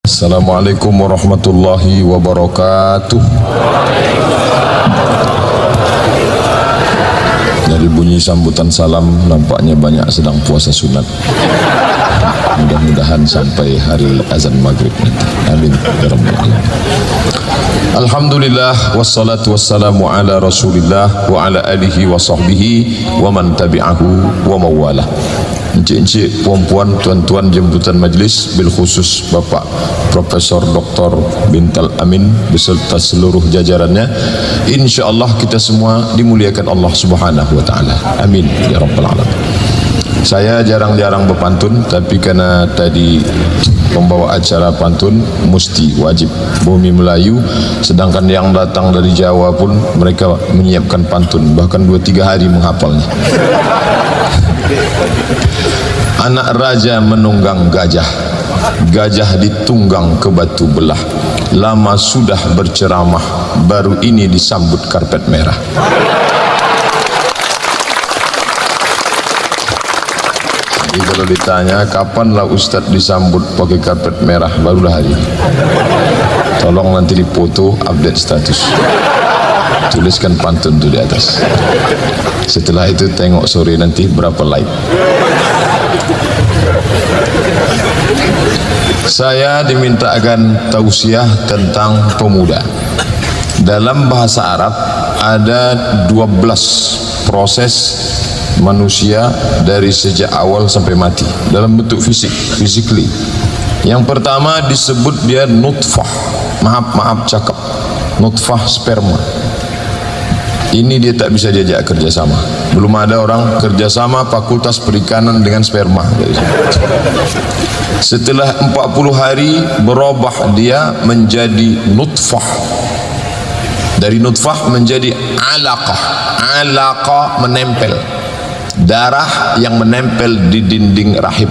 Assalamualaikum warahmatullahi wabarakatuh. Dari bunyi sambutan salam nampaknya banyak sedang puasa sunat. Mudah-mudahan sampai hari azan maghrib nanti. Amin ya rabbal alamin. Alhamdulillah wassalatu wassalamu ala Rasulillah wa ala alihi wa sahbihi wa man tabi'ahu wa mawalah. Encik-encik, puan-puan, tuan-tuan jemputan majlis, bil khusus Bapak Profesor Dr. Bintal Amin beserta seluruh jajarannya, insyaallah kita semua dimuliakan Allah Subhanahu wa taala. Amin ya rabbal alamin. Saya jarang-jarang berpantun, tapi karena tadi membawa acara pantun mesti wajib bumi Melayu, sedangkan yang datang dari Jawa pun mereka menyiapkan pantun, bahkan 2-3 hari menghafalnya. Anak raja menunggang gajah, gajah ditunggang ke batu belah. Lama sudah berceramah, baru ini disambut karpet merah. Jadi kalau ditanya kapanlah Ustadz disambut pakai karpet merah, barulah hari ini. Tolong nanti dipoto, update status, tuliskan pantun itu di atas. Setelah itu tengok sore nanti berapa like. Saya dimintakan tausiah tentang pemuda. Dalam bahasa Arab ada 12 proses manusia dari sejak awal sampai mati dalam bentuk fisik, physically. Yang pertama disebut dia nutfah. Maaf cakap, nutfah sperma. Ini dia tak bisa diajak kerjasama. Belum ada orang kerjasama fakultas perikanan dengan sperma. Setelah 40 hari berubah dia menjadi nutfah. Dari nutfah menjadi alaqah. Alaqah menempel, darah yang menempel di dinding rahim.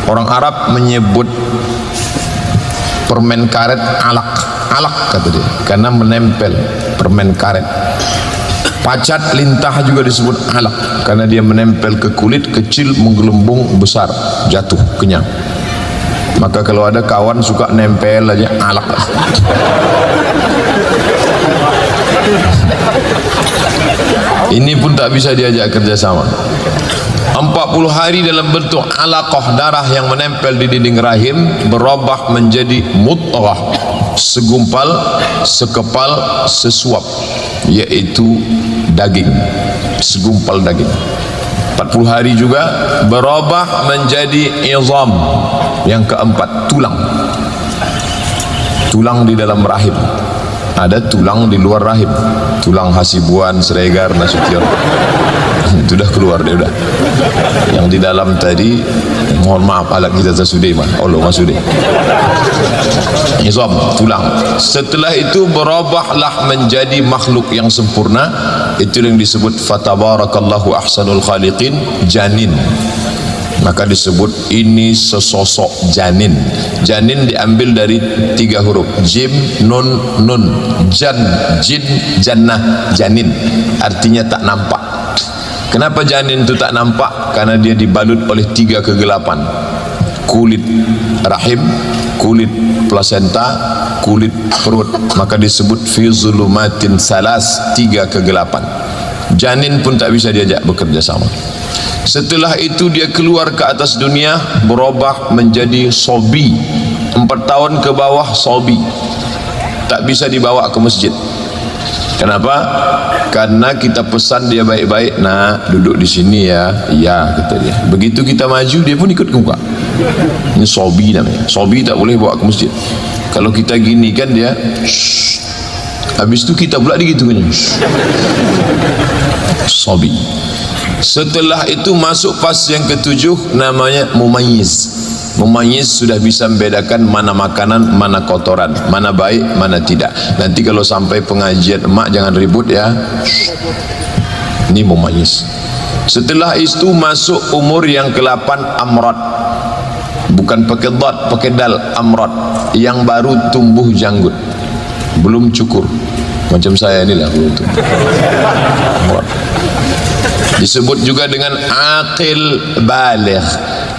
Orang Arab menyebut permen karet alaq. Alaq kata dia, karena menempel, permen karet. Pacat lintah juga disebut alaq karena dia menempel ke kulit, kecil menggelembung, besar jatuh kenyang. Maka kalau ada kawan suka nempel aja alaq. Ini pun tak bisa diajak kerjasama. 40 hari dalam bentuk alaqah, darah yang menempel di dinding rahim, berubah menjadi mudghah, segumpal, sekepal, sesuap, yaitu daging, segumpal daging. 40 hari juga berubah menjadi izam. Yang keempat, tulang. Tulang di dalam rahim. Ada tulang di luar rahim, tulang Hasibuan, Sregar, Nasution. Itu dah keluar dia udah. Yang di dalam tadi, mohon maaf alat kita tersudih mah. Allah masudih. Izam, tulang. Setelah itu berubahlah menjadi makhluk yang sempurna. Itu yang disebut fatabarakallahu ahsanul khaliqin, janin. Maka disebut ini sesosok janin. Janin diambil dari 3 huruf, jim, nun, nun. Jan, jin, jannah, janin. Artinya tak nampak. Kenapa janin itu tak nampak? Karena dia dibalut oleh 3 kegelapan. Kulit rahim, kulit plasenta, kulit perut. Maka disebut fi zulumatin salas, 3 kegelapan. Janin pun tak bisa diajak bekerja sama. Setelah itu dia keluar ke atas dunia, berubah menjadi sobi. 4 tahun ke bawah sobi, tak bisa dibawa ke masjid. Kenapa? Karena kita pesan dia baik-baik, nak duduk di sini ya. Ya, kata dia. Begitu kita maju, dia pun ikut ke muka. Ini sobi namanya. Sobi tak boleh bawa ke masjid. Kalau kita gini kan dia shh. Habis itu kita pula digitukan. Sobi. Setelah itu masuk fase yang ke-7, namanya mumayyiz. Mumayyiz sudah bisa membedakan mana makanan, mana kotoran, mana baik, mana tidak. Nanti kalau sampai pengajian emak jangan ribut ya. Ini mumayyiz. Setelah itu masuk umur yang ke-8, amrad. Bukan pakai dad, pakai dal, amrad. Yang baru tumbuh janggut, belum cukur. Macam saya inilah belum tumbuh. Amrad. Disebut juga dengan aqil baligh.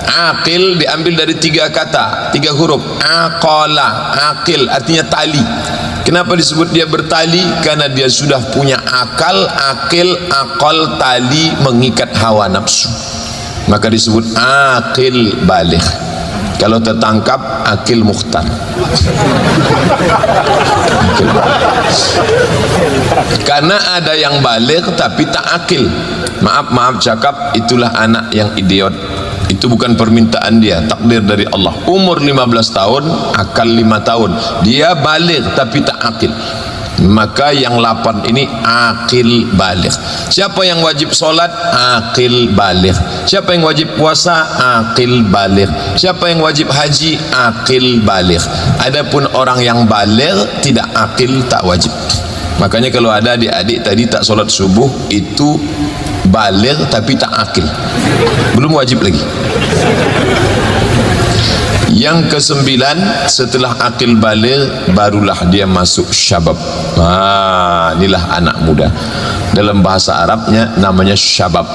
Aqil diambil dari 3 kata, 3 huruf. Aqala, aqil artinya tali. Kenapa disebut dia bertali? Karena dia sudah punya akal, akil, akal, tali mengikat hawa nafsu. Maka disebut aqil baligh. Kalau tertangkap, akil mukhtar. Karena ada yang baligh tapi tak akil. Maaf cakap, itulah anak yang idiot. Itu bukan permintaan dia, takdir dari Allah. Umur 15 tahun, akal 5 tahun. Dia baligh tapi tak akil. Maka yang 8 ini akil baligh. Siapa yang wajib solat? Akil baligh. Siapa yang wajib puasa? Akil baligh. Siapa yang wajib haji? Akil baligh. Adapun orang yang baligh tidak akil, tak wajib. Makanya kalau ada adik-adik tadi tak solat subuh, itu baligh tapi tak akil, belum wajib lagi. Yang ke-9, setelah akil baligh barulah dia masuk syabab. Inilah anak muda. Dalam bahasa Arabnya namanya syabab.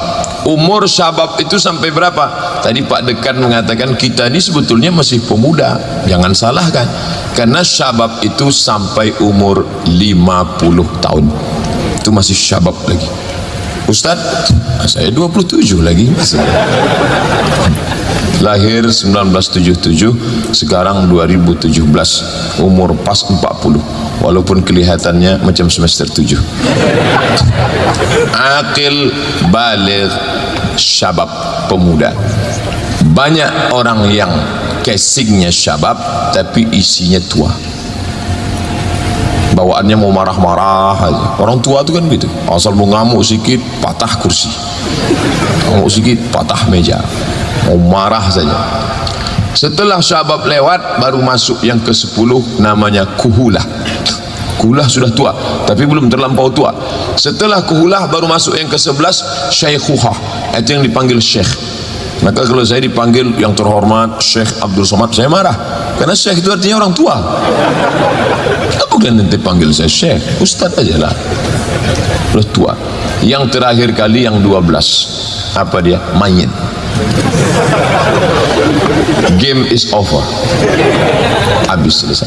Umur syabab itu sampai berapa? Tadi Pak Dekan mengatakan kita ini sebetulnya masih pemuda. Jangan salahkan. Karena syabab itu sampai umur 50 tahun. Itu masih syabab lagi. Ustaz, saya 27 lagi. Lahir 1977, sekarang 2017, umur pas 40, walaupun kelihatannya macam semester 7. Akil baligh syabab, pemuda. Banyak orang yang casingnya syabab tapi isinya tua, bawaannya mau marah-marah aja. Orang tua itu kan gitu, asal mau ngamuk sedikit patah kursi, ngamuk sedikit patah meja, mau marah saja. Setelah syabab lewat baru masuk yang ke-10, namanya kuhulah. Kuhulah sudah tua tapi belum terlampau tua. Setelah kuhulah baru masuk yang ke-11, syaikhuhah. Itu yang dipanggil syekh. Maka kalau saya dipanggil yang terhormat Syekh Abdul Somad, saya marah, karena syekh itu artinya orang tua. Bukan nanti panggil saya syekh, ustaz aja lah, udah tua. Yang terakhir kali yang 12, apa dia? Main. Game is over, habis, selesai.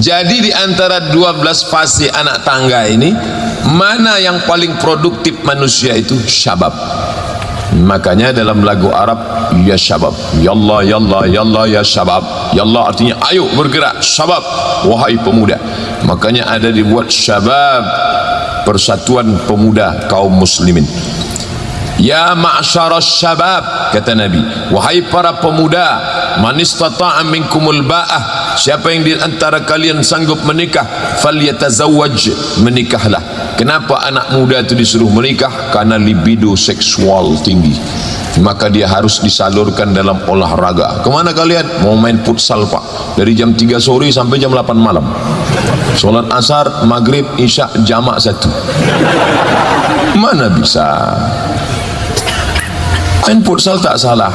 Jadi di antara 12 fase anak tangga ini, mana yang paling produktif manusia? Itu syabab. Makanya dalam lagu Arab, ya syabab, yallah yallah yallah ya syabab. Yallah artinya ayo bergerak, syabab, wahai pemuda. Makanya ada dibuat syabab, persatuan pemuda kaum muslimin. Ya ma'syarasy syabab, kata Nabi, wahai para pemuda, man istata'a minkumul ba'ah, siapa yang di antara kalian sanggup menikah, falyatazawwaj, menikahlah. Kenapa anak muda itu disuruh menikah? Karena libido seksual tinggi, maka dia harus disalurkan dalam olahraga. Kemana kalian? Mau main futsal Pak, dari jam 3 sore sampai jam 8 malam. Sholat asar, maghrib, isya, jamak 1. Mana bisa? Main futsal tak salah,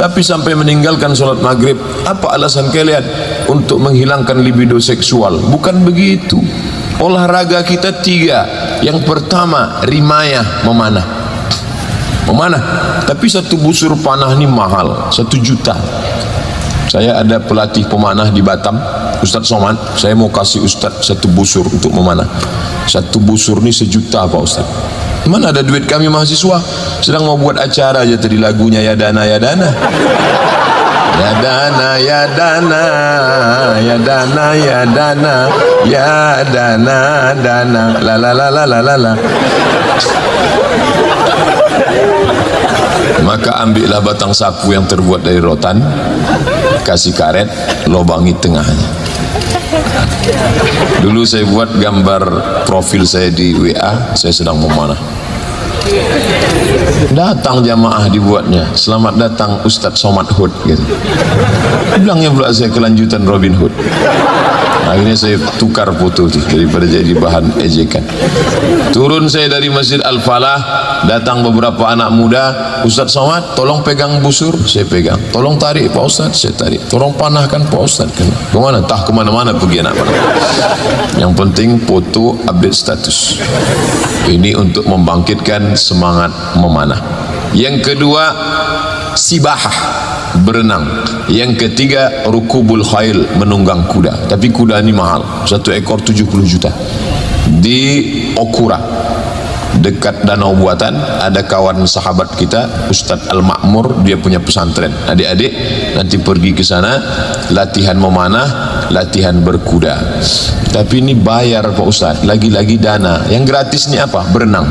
tapi sampai meninggalkan sholat maghrib, apa alasan kalian? Untuk menghilangkan libido seksual. Bukan begitu. Olahraga kita 3. Yang pertama, rimayah, memanah. Memanah, tapi satu busur panah ini mahal, 1 juta. Saya ada pelatih pemanah di Batam, Ustaz Somad. Saya mau kasih Ustaz 1 busur untuk memanah. 1 busur ini 1 juta Pak Ustaz. Mana ada duit kami mahasiswa? Sedang mau buat acara aja tadi lagunya ya dana ya dana. Ya dana ya dana, ya dana ya dana, ya dana dana, la la la la la la. Maka ambillah batang sapu yang terbuat dari rotan, kasih karet, lobangi tengahnya. Dulu saya buat gambar profil saya di WA, saya sedang memanah. Datang jamaah dibuatnya, selamat datang Ustadz Somad Hood gitu. Bilangnya pula saya kelanjutan Robin Hood. Akhirnya saya tukar foto itu daripada jadi bahan ejekan. Turun saya dari Masjid Al-Falah, datang beberapa anak muda. Ustaz Somad, tolong pegang busur. Saya pegang. Tolong tarik Pak Ustaz. Saya tarik. Tolong panahkan Pak Ustaz. Kemana? Entah kemana-mana pergi anak panah. Yang penting foto update status. Ini untuk membangkitkan semangat memanah. Yang kedua, sibahah, berenang. Yang ketiga, rukubul khail, menunggang kuda. Tapi kuda ini mahal, satu ekor 70 juta. Di Okura, dekat Danau Buatan, ada kawan sahabat kita Ustadz Al-Ma'mur, dia punya pesantren. Adik-adik nanti pergi ke sana, latihan memanah, latihan berkuda. Tapi ini bayar Pak Ustadz, lagi-lagi dana. Yang gratis ini apa? Berenang.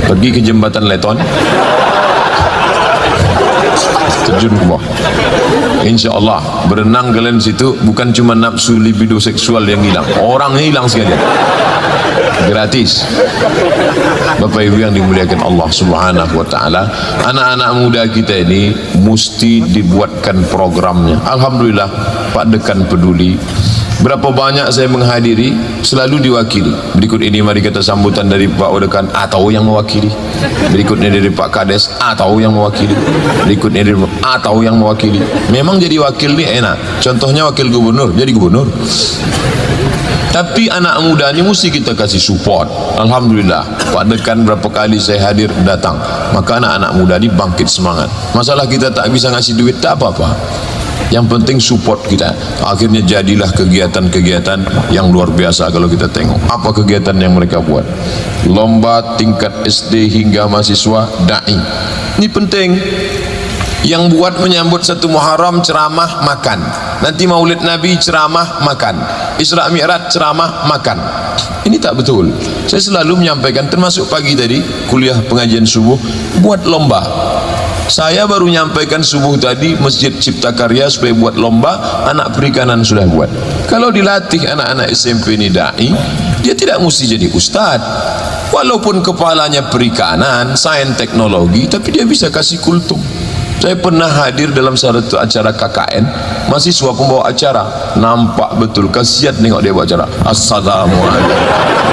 Pergi ke jembatan Leton, terjun ke bawah. Insya Allah berenang kalian situ bukan cuma nafsu libido seksual yang hilang, orang hilang sekalian. Gratis. Bapak Ibu yang dimuliakan Allah Subhanahu wa taala, anak-anak muda kita ini mesti dibuatkan programnya. Alhamdulillah Pak Dekan peduli. Berapa banyak saya menghadiri, selalu diwakili. Berikut ini mari kita sambutan dari Pak Dekan atau yang mewakili. Berikutnya dari Pak Kades atau yang mewakili. Berikutnya dari atau yang mewakili. Memang jadi wakil ini enak. Contohnya wakil gubernur, jadi gubernur. Tapi anak muda ini mesti kita kasih support. Alhamdulillah Pak Dekan berapa kali saya hadir datang. Maka anak-anak muda ini bangkit semangat. Masalah kita tak bisa ngasih duit, tak apa-apa. Yang penting support kita. Akhirnya jadilah kegiatan-kegiatan yang luar biasa. Kalau kita tengok apa kegiatan yang mereka buat, lomba tingkat SD hingga mahasiswa da'i. Ini penting. Yang buat menyambut 1 Muharram ceramah makan, nanti Maulid Nabi ceramah makan, Isra Mi'raj ceramah makan. Ini tak betul. Saya selalu menyampaikan, termasuk pagi tadi kuliah pengajian subuh, buat lomba. Saya baru menyampaikan subuh tadi Masjid Cipta Karya supaya buat lomba, anak perikanan sudah buat. Kalau dilatih anak-anak SMP ini da'i, dia tidak mesti jadi ustad. Walaupun kepalanya perikanan, sains teknologi, tapi dia bisa kasih kultum. Saya pernah hadir dalam satu acara KKN, mahasiswa pembawa acara, nampak betul kasihan tengok dia bawa acara. Assalamualaikum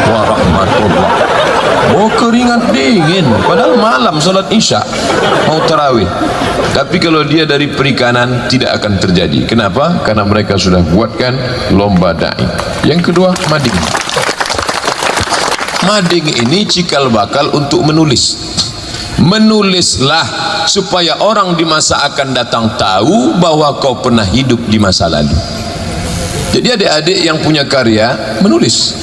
warahmatullahi. Oh, keringat dingin, padahal malam salat isya mau tarawih. Tapi kalau dia dari perikanan tidak akan terjadi. Kenapa? Karena mereka sudah buatkan lomba da'i. Yang kedua, mading. Mading ini cikal bakal untuk menulis. Menulislah supaya orang di masa akan datang tahu bahwa kau pernah hidup di masa lalu. Jadi adik-adik yang punya karya menulis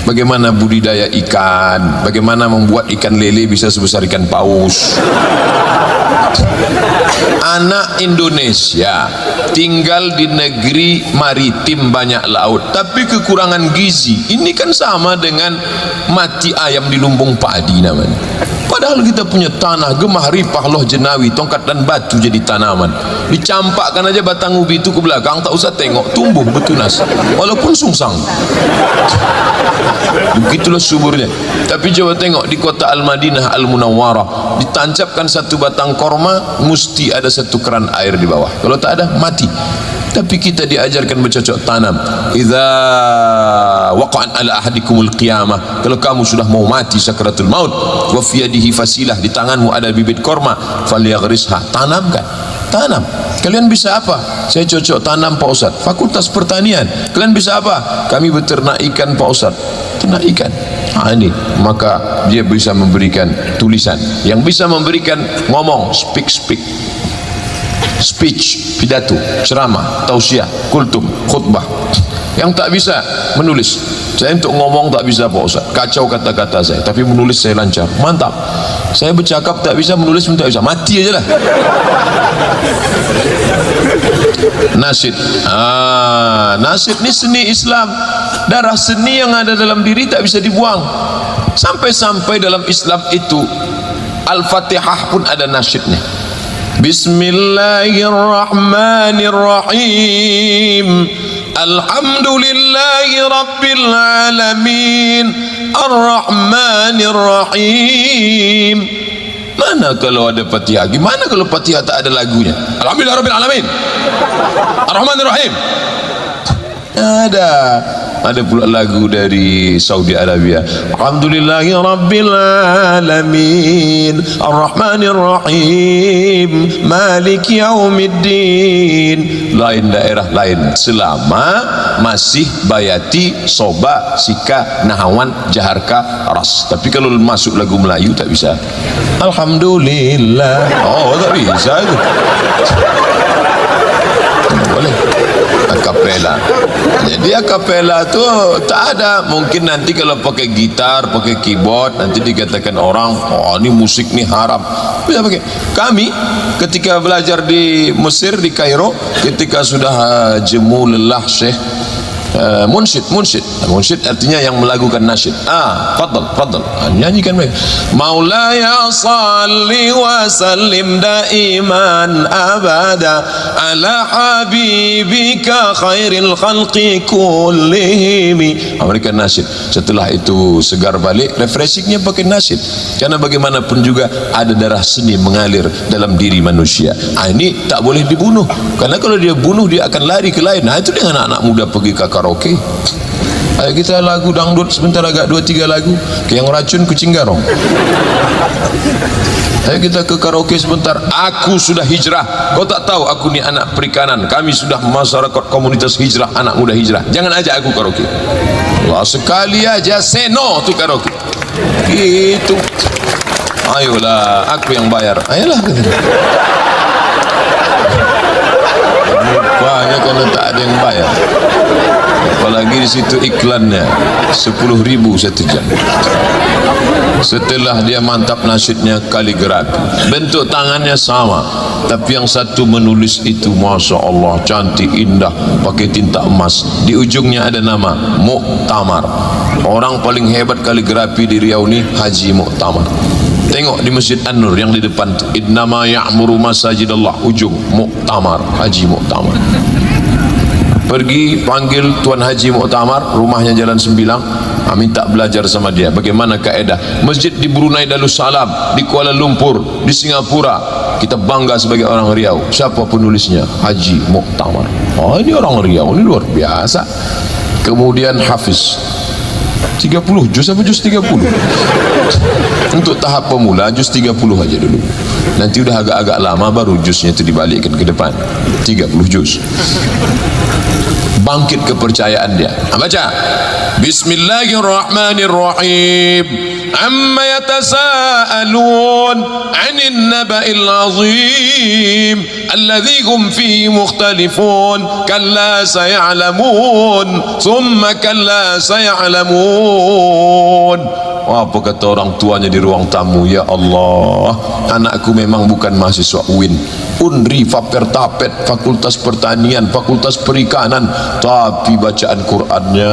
bagaimana budidaya ikan, bagaimana membuat ikan lele bisa sebesar ikan paus. Anak Indonesia tinggal di negeri maritim banyak laut tapi kekurangan gizi. Ini kan sama dengan mati ayam di lumbung padi namanya. Padahal kita punya tanah, gemah ripah loh jenawi, tongkat dan batu jadi tanaman. Dicampakkan aja batang ubi itu ke belakang, tak usah tengok, tumbuh bertunas walaupun sungsang. Begitulah suburnya. Tapi coba tengok di kota Al-Madinah Al-Munawwarah, ditancapkan satu batang korma, mesti ada satu keran air di bawah. Kalau tak ada, mati. Tapi kita diajarkan bercocok tanam. Idza waqa'at ala ahadikumul qiyamah, kalau kamu sudah mau mati sakaratul maut, wa fi yadihi fasilah, di tanganmu ada bibit korma, falyaghrisha, tanamkan. Tanam. Kalian bisa apa? Saya cocok tanam Pak Ustaz. Fakultas Pertanian. Kalian bisa apa? Kami beternak ikan Pak Ustaz. Ternak ikan. Ini maka dia bisa memberikan tulisan, yang bisa memberikan ngomong, speech, pidato, ceramah, tausiah, kultum, khutbah. Yang tak bisa menulis. Saya untuk ngomong tak bisa Pak Ustaz, kacau kata-kata saya, tapi menulis saya lancar, mantap. Saya bercakap tak bisa, menulis pun tak bisa, mati aja lah. Nasyid. Nasyid ni seni Islam. Darah seni yang ada dalam diri tak bisa dibuang. Sampai-sampai dalam Islam itu Al-Fatihah pun ada nasyidnya. Bismillahirrahmanirrahim. Alhamdulillahi Rabbil Alamin, Ar-Rahmanir-Rahim. Mana kalau ada Fatihah? Gimana kalau Fatihah tak ada lagunya? Alhamdulillah Rabbil Alamin, Ar-Rahmanir-Rahim. Ada pula lagu dari Saudi Arabia, Alhamdulillahi Rabbil Alamin Ar-Rahmanir Rahim Maliki Yaumiddin. Lain daerah lain, selama masih Bayati, Soba, Sika, Nahawan, Jaharka, Ras. Tapi kalau masuk lagu Melayu tak bisa. Alhamdulillah, oh tak bisa itu. Boleh akapela. Jadi akapela tu tak ada. Mungkin nanti kalau pakai gitar, pakai keyboard, nanti dikatakan orang, oh ini musik ni haram. Bisa pakai. Kami ketika belajar di Mesir, di Kairo, ketika sudah jemu lelah Syekh munsyid artinya yang melakukan nasyid. Fadal nyanyikan mereka. Maulaya salli wa sallim daiman abada ala habibika khairil khalqi kullihim. Mereka nasyid. Setelah itu segar balik, refreshingnya pakai nasyid. Karena bagaimanapun juga ada darah seni mengalir dalam diri manusia. Ini tak boleh dibunuh. Karena kalau dia bunuh, dia akan lari ke lain. Itu dengan anak muda pergi ke karaoke. Ayo kita lagu dangdut sebentar, agak 2-3 lagu. Yang racun kucing garong. Ayo kita ke karaoke sebentar. Aku sudah hijrah. Kau tak tahu aku ni anak perikanan. Kami sudah masyarakat komunitas hijrah, anak muda hijrah. Jangan ajak aku karaoke. Wah, sekali aja seno tu karaoke. Gitu. Ayolah, aku yang bayar. Ayolah. Rupanya karena tak ada yang bayar. Apalagi di situ iklannya 10.000 satu jam. Setelah dia mantap nasyidnya, kaligrafi, bentuk tangannya sama, tapi yang satu menulis itu Masya Allah cantik indah pakai tinta emas, di ujungnya ada nama Muktamar. Orang paling hebat kaligrafi di Riau ni Haji Muktamar. Tengok di Masjid An-Nur yang di depan, innama ya'muru masajidallah, ujung Muktamar, Haji Muktamar. Pergi panggil Tuan Haji Muktamar, rumahnya Jalan Sembilang, minta belajar sama dia bagaimana kaedah masjid di Brunei Darussalam, di Kuala Lumpur, di Singapura. Kita bangga sebagai orang Riau. Siapa penulisnya? Haji Muktamar. Oh, ini orang Riau, ini luar biasa. Kemudian Hafiz 30 juz apa juz 30? Untuk tahap pemula juz 30 aja dulu. Nanti udah agak-agak lama baru juznya itu dibalikkan ke depan 30 juz. Bangkit kepercayaan dia. Baca Bismillahirrahmanirrahim. Amma yatasaalun 'anil naba'il 'azim alladhi hum fihi mukhtalifun kalla saya'lamun thumma kalla saya'lamun. Apa kata orang tuanya di ruang tamu? Ya Allah, anakku memang bukan mahasiswa UIN, Unri, Fapertapet, Fakultas Pertanian, Fakultas Perikanan, tapi bacaan Qurannya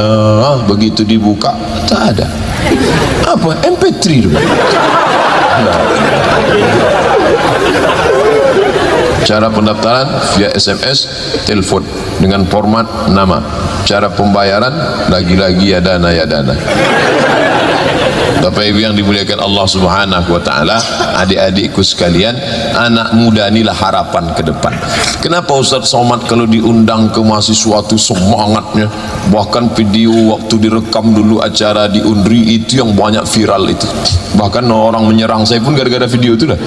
begitu dibuka tak ada. Apa? MP3 dulu. Cara pendaftaran via SMS, telepon dengan format nama. Cara pembayaran lagi-lagi ya dana. Bapak Ibu yang dimuliakan Allah Subhanahu wa taala, adik-adikku sekalian, anak muda inilah harapan ke depan. Kenapa Ustaz Somad kalau diundang ke mahasiswa itu semangatnya, bahkan video waktu direkam dulu acara di Unri itu yang banyak viral itu, bahkan orang menyerang saya pun gara-gara video itu dah.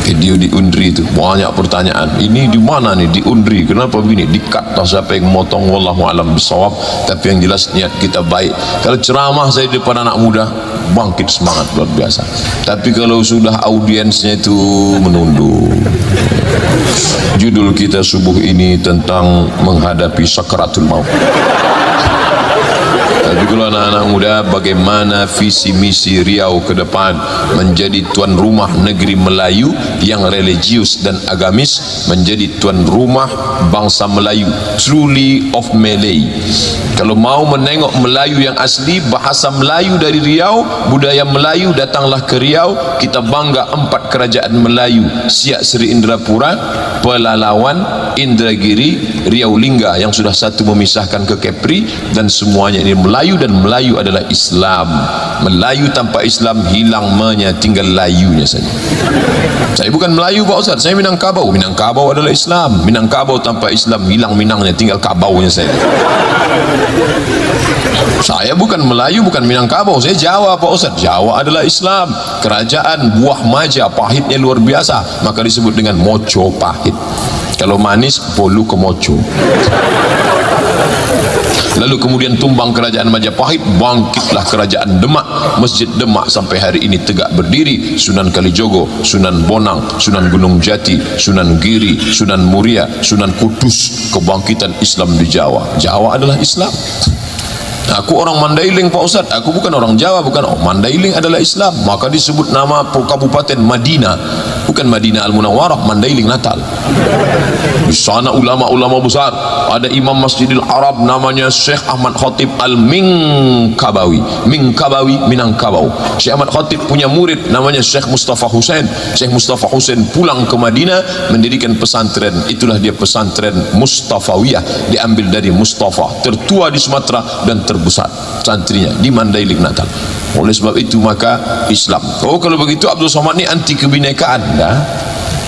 Video di Unri itu banyak pertanyaan, ini di mana nih di Unri, kenapa begini, dikat tak siapa yang motong, wallahu alam bisawab. Tapi yang jelas niat kita baik. Kalau ceramah saya di depan anak muda, bangkit semangat luar biasa. Tapi kalau sudah audiensnya itu menunduk. Judul kita subuh ini tentang menghadapi sakaratul maut. Tapi kalau anak-anak muda, bagaimana visi misi Riau ke depan menjadi tuan rumah negeri Melayu yang religius dan agamis, menjadi tuan rumah bangsa Melayu, truly of Malay. Kalau mau menengok Melayu yang asli, bahasa Melayu dari Riau, budaya Melayu, datanglah ke Riau. Kita bangga 4 kerajaan Melayu: Siak Seri Indrapura, Pelalawan, Indragiri, Riau Lingga yang sudah satu memisahkan ke Kepri, dan semuanya ini Melayu Melayu, dan Melayu adalah Islam. Melayu tanpa Islam hilang menya, tinggal layunya saja. Saya bukan Melayu Pak Ustaz, saya Minangkabau. Minangkabau adalah Islam. Minangkabau tanpa Islam hilang Minangnya, tinggal kabaunya saya. Saya bukan Melayu, bukan Minangkabau, saya Jawa Pak Ustaz. Jawa adalah Islam. Kerajaan buah maja, pahitnya luar biasa, maka disebut dengan Mojopahit. Kalau manis, Polu ke Mojo. Lalu kemudian tumbang kerajaan Majapahit, bangkitlah kerajaan Demak. Masjid Demak sampai hari ini tegak berdiri. Sunan Kalijogo, Sunan Bonang, Sunan Gunung Jati, Sunan Giri, Sunan Muria, Sunan Kudus. Kebangkitan Islam di Jawa. Jawa adalah Islam. Aku orang Mandailing Pak Ustaz, aku bukan orang Jawa, bukan. Oh, Mandailing adalah Islam, maka disebut nama Kabupaten Madinah, bukan Madinah Al-Munawwarah, Mandailing Natal. Di sana ulama-ulama besar, ada Imam Masjidil Arab namanya Syekh Ahmad Khatib Al-Minkabawi, Minkabawi Minangkabau. Syekh Ahmad Khatib punya murid namanya Syekh Mustafa Husain. Syekh Mustafa Husain pulang ke Madinah mendirikan pesantren, itulah dia pesantren Mustafawiyah, diambil dari Mustafa, tertua di Sumatera dan terbesar santrinya di Mandailing Natal. Oleh sebab itu maka Islam. Oh, kalau begitu Abdul Somad ni anti kebinekaan? Dah.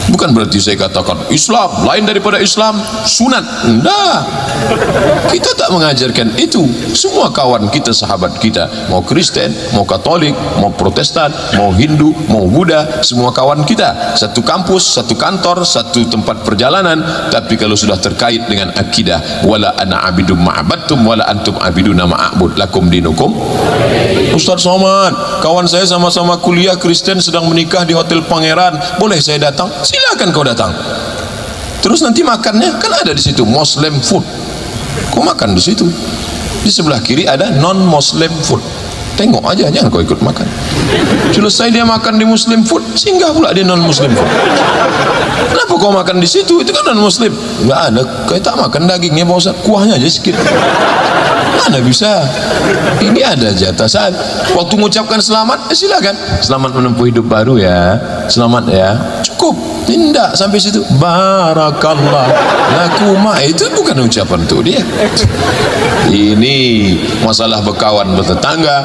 Bukan berarti saya katakan Islam lain daripada Islam sunat. Enggak, kita tak mengajarkan itu. Semua kawan kita, sahabat kita, mau Kristen, mau Katolik, mau Protestan, mau Hindu, mau Buddha, semua kawan kita, satu kampus, satu kantor, satu tempat perjalanan. Tapi kalau sudah terkait dengan akidah, wala ana abidum ma'abadtum wala antum abiduna ma'abud lakum dinukum. Ustaz Somad, kawan saya sama-sama kuliah Kristen sedang menikah di Hotel Pangeran, boleh saya datang? Silakan kau datang. Terus nanti makannya kan ada di situ Muslim food. Kau makan di situ. Di sebelah kiri ada non Muslim food. Tengok aja, jangan kau ikut makan. Selesai dia makan di Muslim food, singgah pula di non Muslim food. Kenapa kau makan di situ? Itu kan non Muslim. Enggak ada, kau tak makan dagingnya Pak Ustaz, kuahnya aja sedikit. Mana bisa? Ini ada jatasan. Waktu mengucapkan selamat, silakan. Selamat menempuh hidup baru ya. Selamat ya. Cukup. Tidak sampai situ. Barakallah lakuma. Itu bukan ucapan untuk dia. Ini masalah berkawan bertetangga,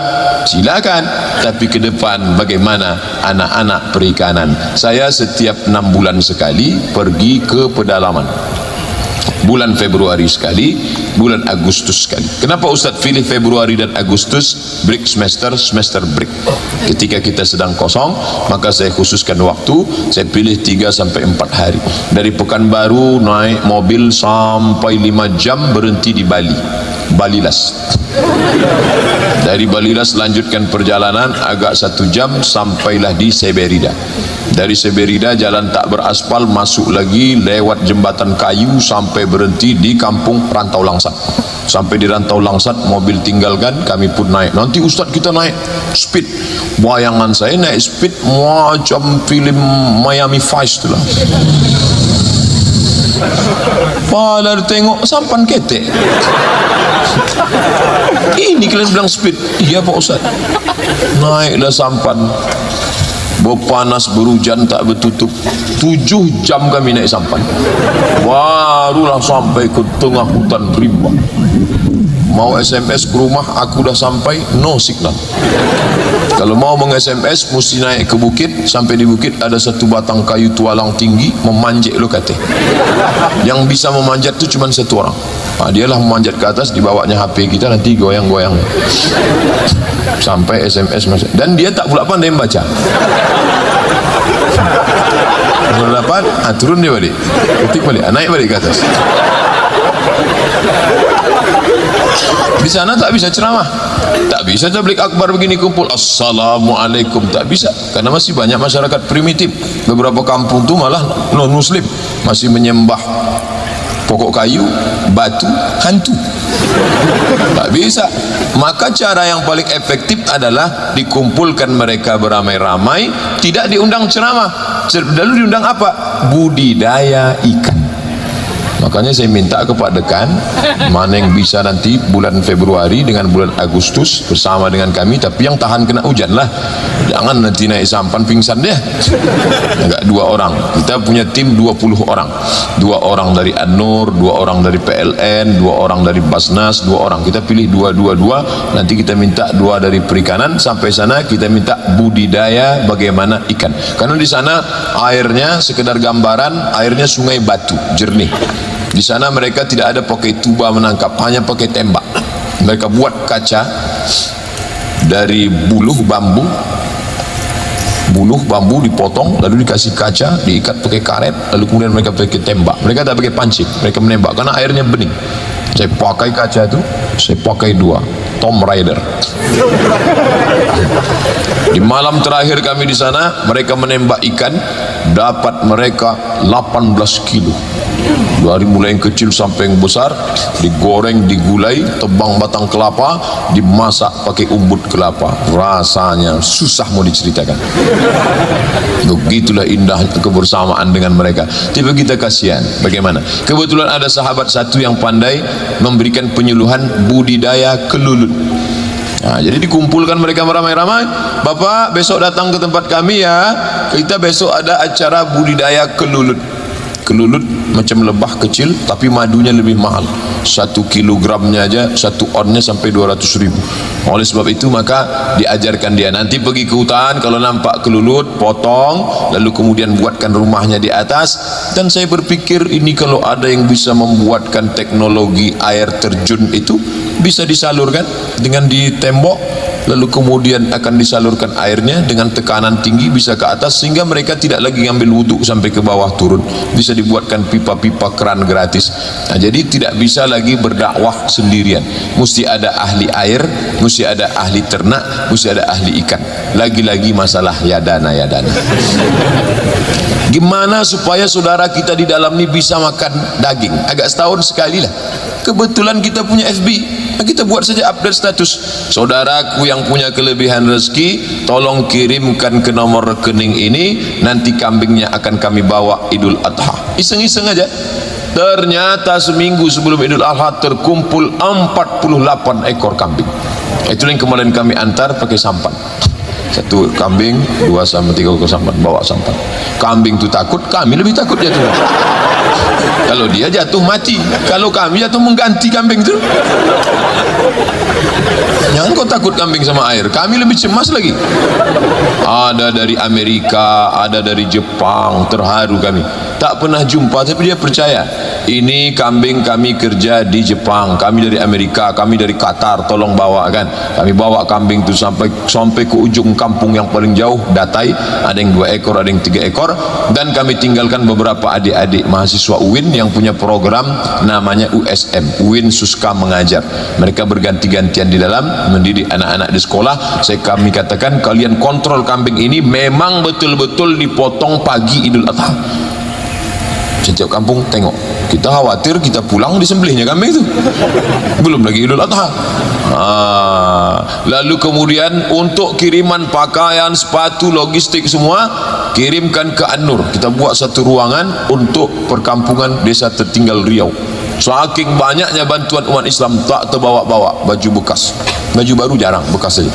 silakan. Tapi ke depan bagaimana anak-anak perikanan. Saya setiap 6 bulan sekali pergi ke pedalaman. Bulan Februari sekali, bulan Agustus sekali. Kenapa Ustaz pilih Februari dan Agustus? Break semester break. Ketika kita sedang kosong, maka saya khususkan waktu, saya pilih 3 sampai 4 hari. Dari Pekanbaru naik mobil sampai 5 jam, berhenti di Bali, Balilas. Dari Balilas lanjutkan perjalanan agak 1 jam, sampailah di Seberida. Dari Seberida jalan tak beraspal, masuk lagi lewat jembatan kayu sampai berhenti di kampung Rantau Langsat. Sampai di Rantau Langsat mobil tinggalkan, kami pun naik. Nanti Ustaz kita naik speed. Bayangan saya naik speed macam film Miami Vice tu lah. Padahal tengok sampan ketek. Ini kalian bilang speed? Iya Pak Ustaz. Naiklah sampan. Berpanas, berhujan tak bertutup. 7 jam kami naik sampan. Barulah sampai ke tengah hutan rimba. Mau SMS ke rumah, aku dah sampai, no signal. Kalau mau meng-SMS mesti naik ke bukit. Sampai di bukit ada satu batang kayu tualang tinggi, memanjat lo kata. Yang bisa memanjat tu cuma 1 orang. Dialah memanjat ke atas, dibawanya HP kita, nanti goyang-goyang sampai SMS masuk. Dan dia tak pula pandai membaca. Nomor 8, turun dia balik, ketik balik, naik balik ke atas. Di sana tak bisa ceramah, tak bisa tabligh akbar begini kumpul assalamualaikum, tak bisa, karena masih banyak masyarakat primitif. Beberapa kampung tu malah non muslim, masih menyembah pokok kayu, batu, hantu. Tak bisa. Maka cara yang paling efektif adalah dikumpulkan mereka beramai-ramai, tidak diundang ceramah. Lalu diundang apa? Budidaya ikan. Makanya saya minta kepada dekan, mana yang bisa nanti bulan Februari dengan bulan Agustus bersama dengan kami, tapi yang tahan kena hujan lah, jangan nanti naik sampan pingsan dia. Enggak, 2 orang, kita punya tim 20 orang, 2 orang dari An-Nur, 2 orang dari PLN, 2 orang dari Basnas, 2 orang, kita pilih 2, nanti kita minta 2 dari perikanan. Sampai sana kita minta budidaya bagaimana ikan, karena di sana airnya sekedar gambaran, airnya sungai batu jernih. Di sana mereka tidak ada pakai tuba menangkap, hanya pakai tembak. Mereka buat kaca dari buluh bambu dipotong, lalu dikasih kaca, diikat pakai karet, lalu kemudian mereka pakai tembak. Mereka tak pakai pancing, mereka menembak karena airnya bening. Saya pakai kaca itu, saya pakai 2 Tomb Raider. Di malam terakhir kami di sana, mereka menembak ikan, dapat mereka 18 kilo. Dari mulai yang kecil sampai yang besar, digoreng, digulai, tebang batang kelapa, dimasak pakai umbut kelapa. Rasanya susah mau diceritakan. Begitulah indahnya kebersamaan dengan mereka. Tiba kita kasihan. Bagaimana? Kebetulan ada sahabat satu yang pandai memberikan penyuluhan budidaya kelulut. Nah, jadi dikumpulkan mereka ramai-ramai. Bapak besok datang ke tempat kami ya. Kita besok ada acara budidaya kelulut. Kelulut macam lebah kecil, tapi madunya lebih mahal. 1 kilogramnya aja, 1 onnya sampai 200.000. Oleh sebab itu maka diajarkan dia, nanti pergi ke hutan, kalau nampak kelulut potong, lalu kemudian buatkan rumahnya di atas. Dan saya berpikir, ini kalau ada yang bisa membuatkan teknologi air terjun itu, bisa disalurkan dengan di tembok, lalu kemudian akan disalurkan airnya dengan tekanan tinggi bisa ke atas, sehingga mereka tidak lagi ngambil wudhu sampai ke bawah turun. Bisa dibuatkan pipa-pipa keran gratis. Nah, jadi tidak bisa lagi berdakwah sendirian, mesti ada ahli air, mesti ada ahli ternak, mesti ada ahli ikan. Lagi-lagi masalah yadana. Gimana supaya saudara kita di dalam ini bisa makan daging? Agak setahun sekali lah. Kebetulan kita punya FB, kita buat saja update status. Saudaraku yang punya kelebihan rezeki, tolong kirimkan ke nomor rekening ini, nanti kambingnya akan kami bawa Idul Adha. Iseng-iseng aja. Ternyata seminggu sebelum Idul Adha terkumpul 48 ekor kambing. Itu yang kemarin kami antar pakai sampan. 1 kambing, 2 sampai 3 ekor sampan, bawa sampan. Kambing itu takut, kami lebih takut jatuh. Kalau dia jatuh mati, kalau kami jatuh mengganti kambing itu. Jangan kau takut kambing sama air, kami lebih cemas lagi. Ada dari Amerika, ada dari Jepang, terharu kami. Tak pernah jumpa, tapi dia percaya. Ini kambing kami kerja di Jepang, kami dari Amerika, kami dari Qatar, tolong bawa kan. Kami bawa kambing itu sampai ke ujung kampung yang paling jauh, Datai. Ada yang 2 ekor, ada yang 3 ekor. Dan kami tinggalkan beberapa adik-adik mahasiswa UIN yang punya program namanya USM, UIN Suska Mengajar. Mereka berganti-gantian di dalam mendidik anak-anak di sekolah. Kami katakan, kalian kontrol kambing ini memang betul-betul dipotong pagi Idul Adha. Setiap kampung tengok, kita khawatir kita pulang disembelihnya kambing itu, belum lagi Idul Adha. Lalu kemudian untuk kiriman pakaian, sepatu, logistik semua kirimkan ke An-Nur. Kita buat 1 ruangan untuk perkampungan desa tertinggal Riau. Saking banyaknya bantuan umat Islam, tak terbawa-bawa baju bekas, baju baru jarang, bekas saja.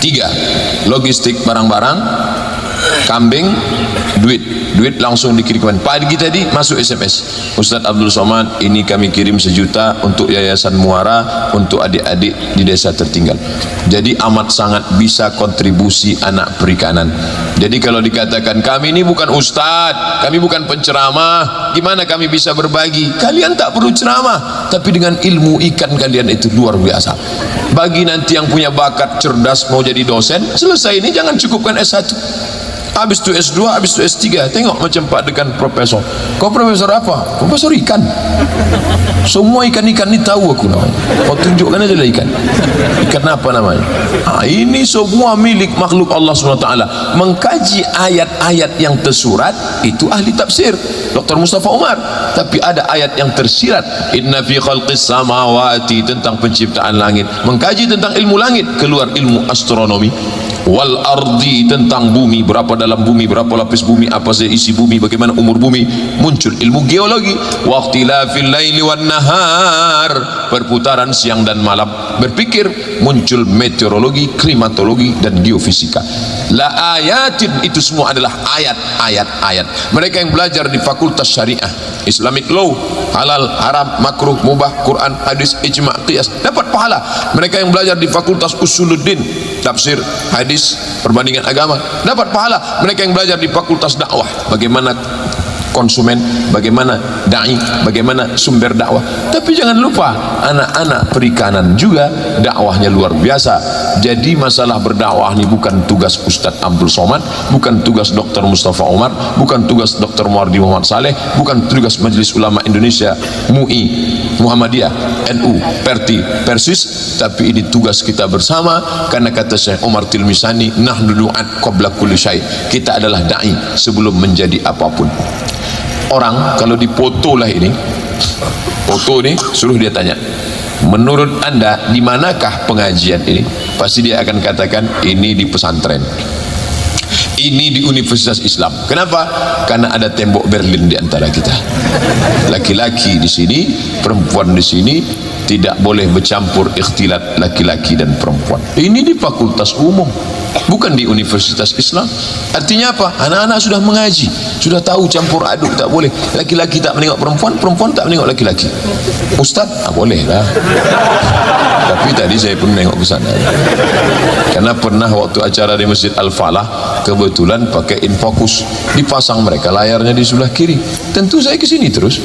3, logistik barang-barang, kambing, duit langsung dikirimkan. Pagi tadi masuk SMS, Ustaz Abdul Somad, ini kami kirim 1 juta untuk Yayasan Muara untuk adik-adik di desa tertinggal. Jadi amat sangat bisa kontribusi anak perikanan. Jadi kalau dikatakan kami ini bukan ustaz, kami bukan penceramah, gimana kami bisa berbagi? Kalian tak perlu ceramah, tapi dengan ilmu ikan kalian itu luar biasa. Bagi nanti yang punya bakat cerdas mau jadi dosen, selesai ini jangan cukupkan S1. Habis itu S2, habis itu S3. Tengok macam Pak Dekan profesor. Kau profesor apa? Profesor ikan. Semua ikan-ikan ini tahu aku namanya. Kau tunjukkan aja lah ikan. Ikan apa namanya? Ini semua milik makhluk Allah SWT. Mengkaji ayat-ayat yang tersurat itu ahli tafsir Dr. Mustafa Umar. Tapi ada ayat yang tersirat, inna fi khalqis samawati, tentang penciptaan langit. Mengkaji tentang ilmu langit, keluar ilmu astronomi. wal ardi, tentang bumi, berapa dalam bumi, berapa lapis bumi, apa saja isi bumi, bagaimana umur bumi. Muncul ilmu geologi. Waqtilafil laili wan nahar, perputaran siang dan malam. Berpikir, muncul meteorologi, klimatologi dan geofisika. La ayatin, itu semua adalah ayat. Mereka yang belajar di fakultas syariah, Islamic law, halal, haram, makruh, mubah, Quran, hadis, ijma', qiyas, dapat pahala. Mereka yang belajar di fakultas usuluddin, tafsir, hadis, perbandingan agama, dapat pahala. Mereka yang belajar di fakultas dakwah, bagaimana konsumen, bagaimana da'i, bagaimana sumber dakwah. Tapi jangan lupa, anak-anak perikanan juga dakwahnya luar biasa. Jadi masalah berdakwah ini bukan tugas Ustadz Abdul Somad, bukan tugas Dr. Mustafa Umar, bukan tugas Dr. Muardi Muhammad Saleh, bukan tugas Majelis Ulama Indonesia, MUI, Muhammadiyah, NU, Perti, Persis, tapi ini tugas kita bersama. Karena kata Syekh Umar Tilmisani, nahnu du'at qabla kulli syai', kita adalah da'i sebelum menjadi apapun. Orang kalau dipoto lah ini, foto ini, suruh dia tanya, menurut anda di manakah pengajian ini? Pasti dia akan katakan, ini di pesantren, ini di Universitas Islam. Kenapa? Karena ada tembok Berlin di antara kita. Laki-laki di sini, perempuan di sini, tidak boleh bercampur ikhtilat laki-laki dan perempuan. Ini di fakultas umum, bukan di Universitas Islam. Artinya apa? Anak-anak sudah mengaji, sudah tahu campur aduk tak boleh. Laki-laki tak menengok perempuan, perempuan tak menengok laki-laki. Ustaz, boleh lah. Tapi tadi saya pun menengok ke sana. Karena pernah waktu acara di Masjid Al-Falah, kebetulan pakai infocus, dipasang mereka layarnya di sebelah kiri. Tentu saya ke sini terus.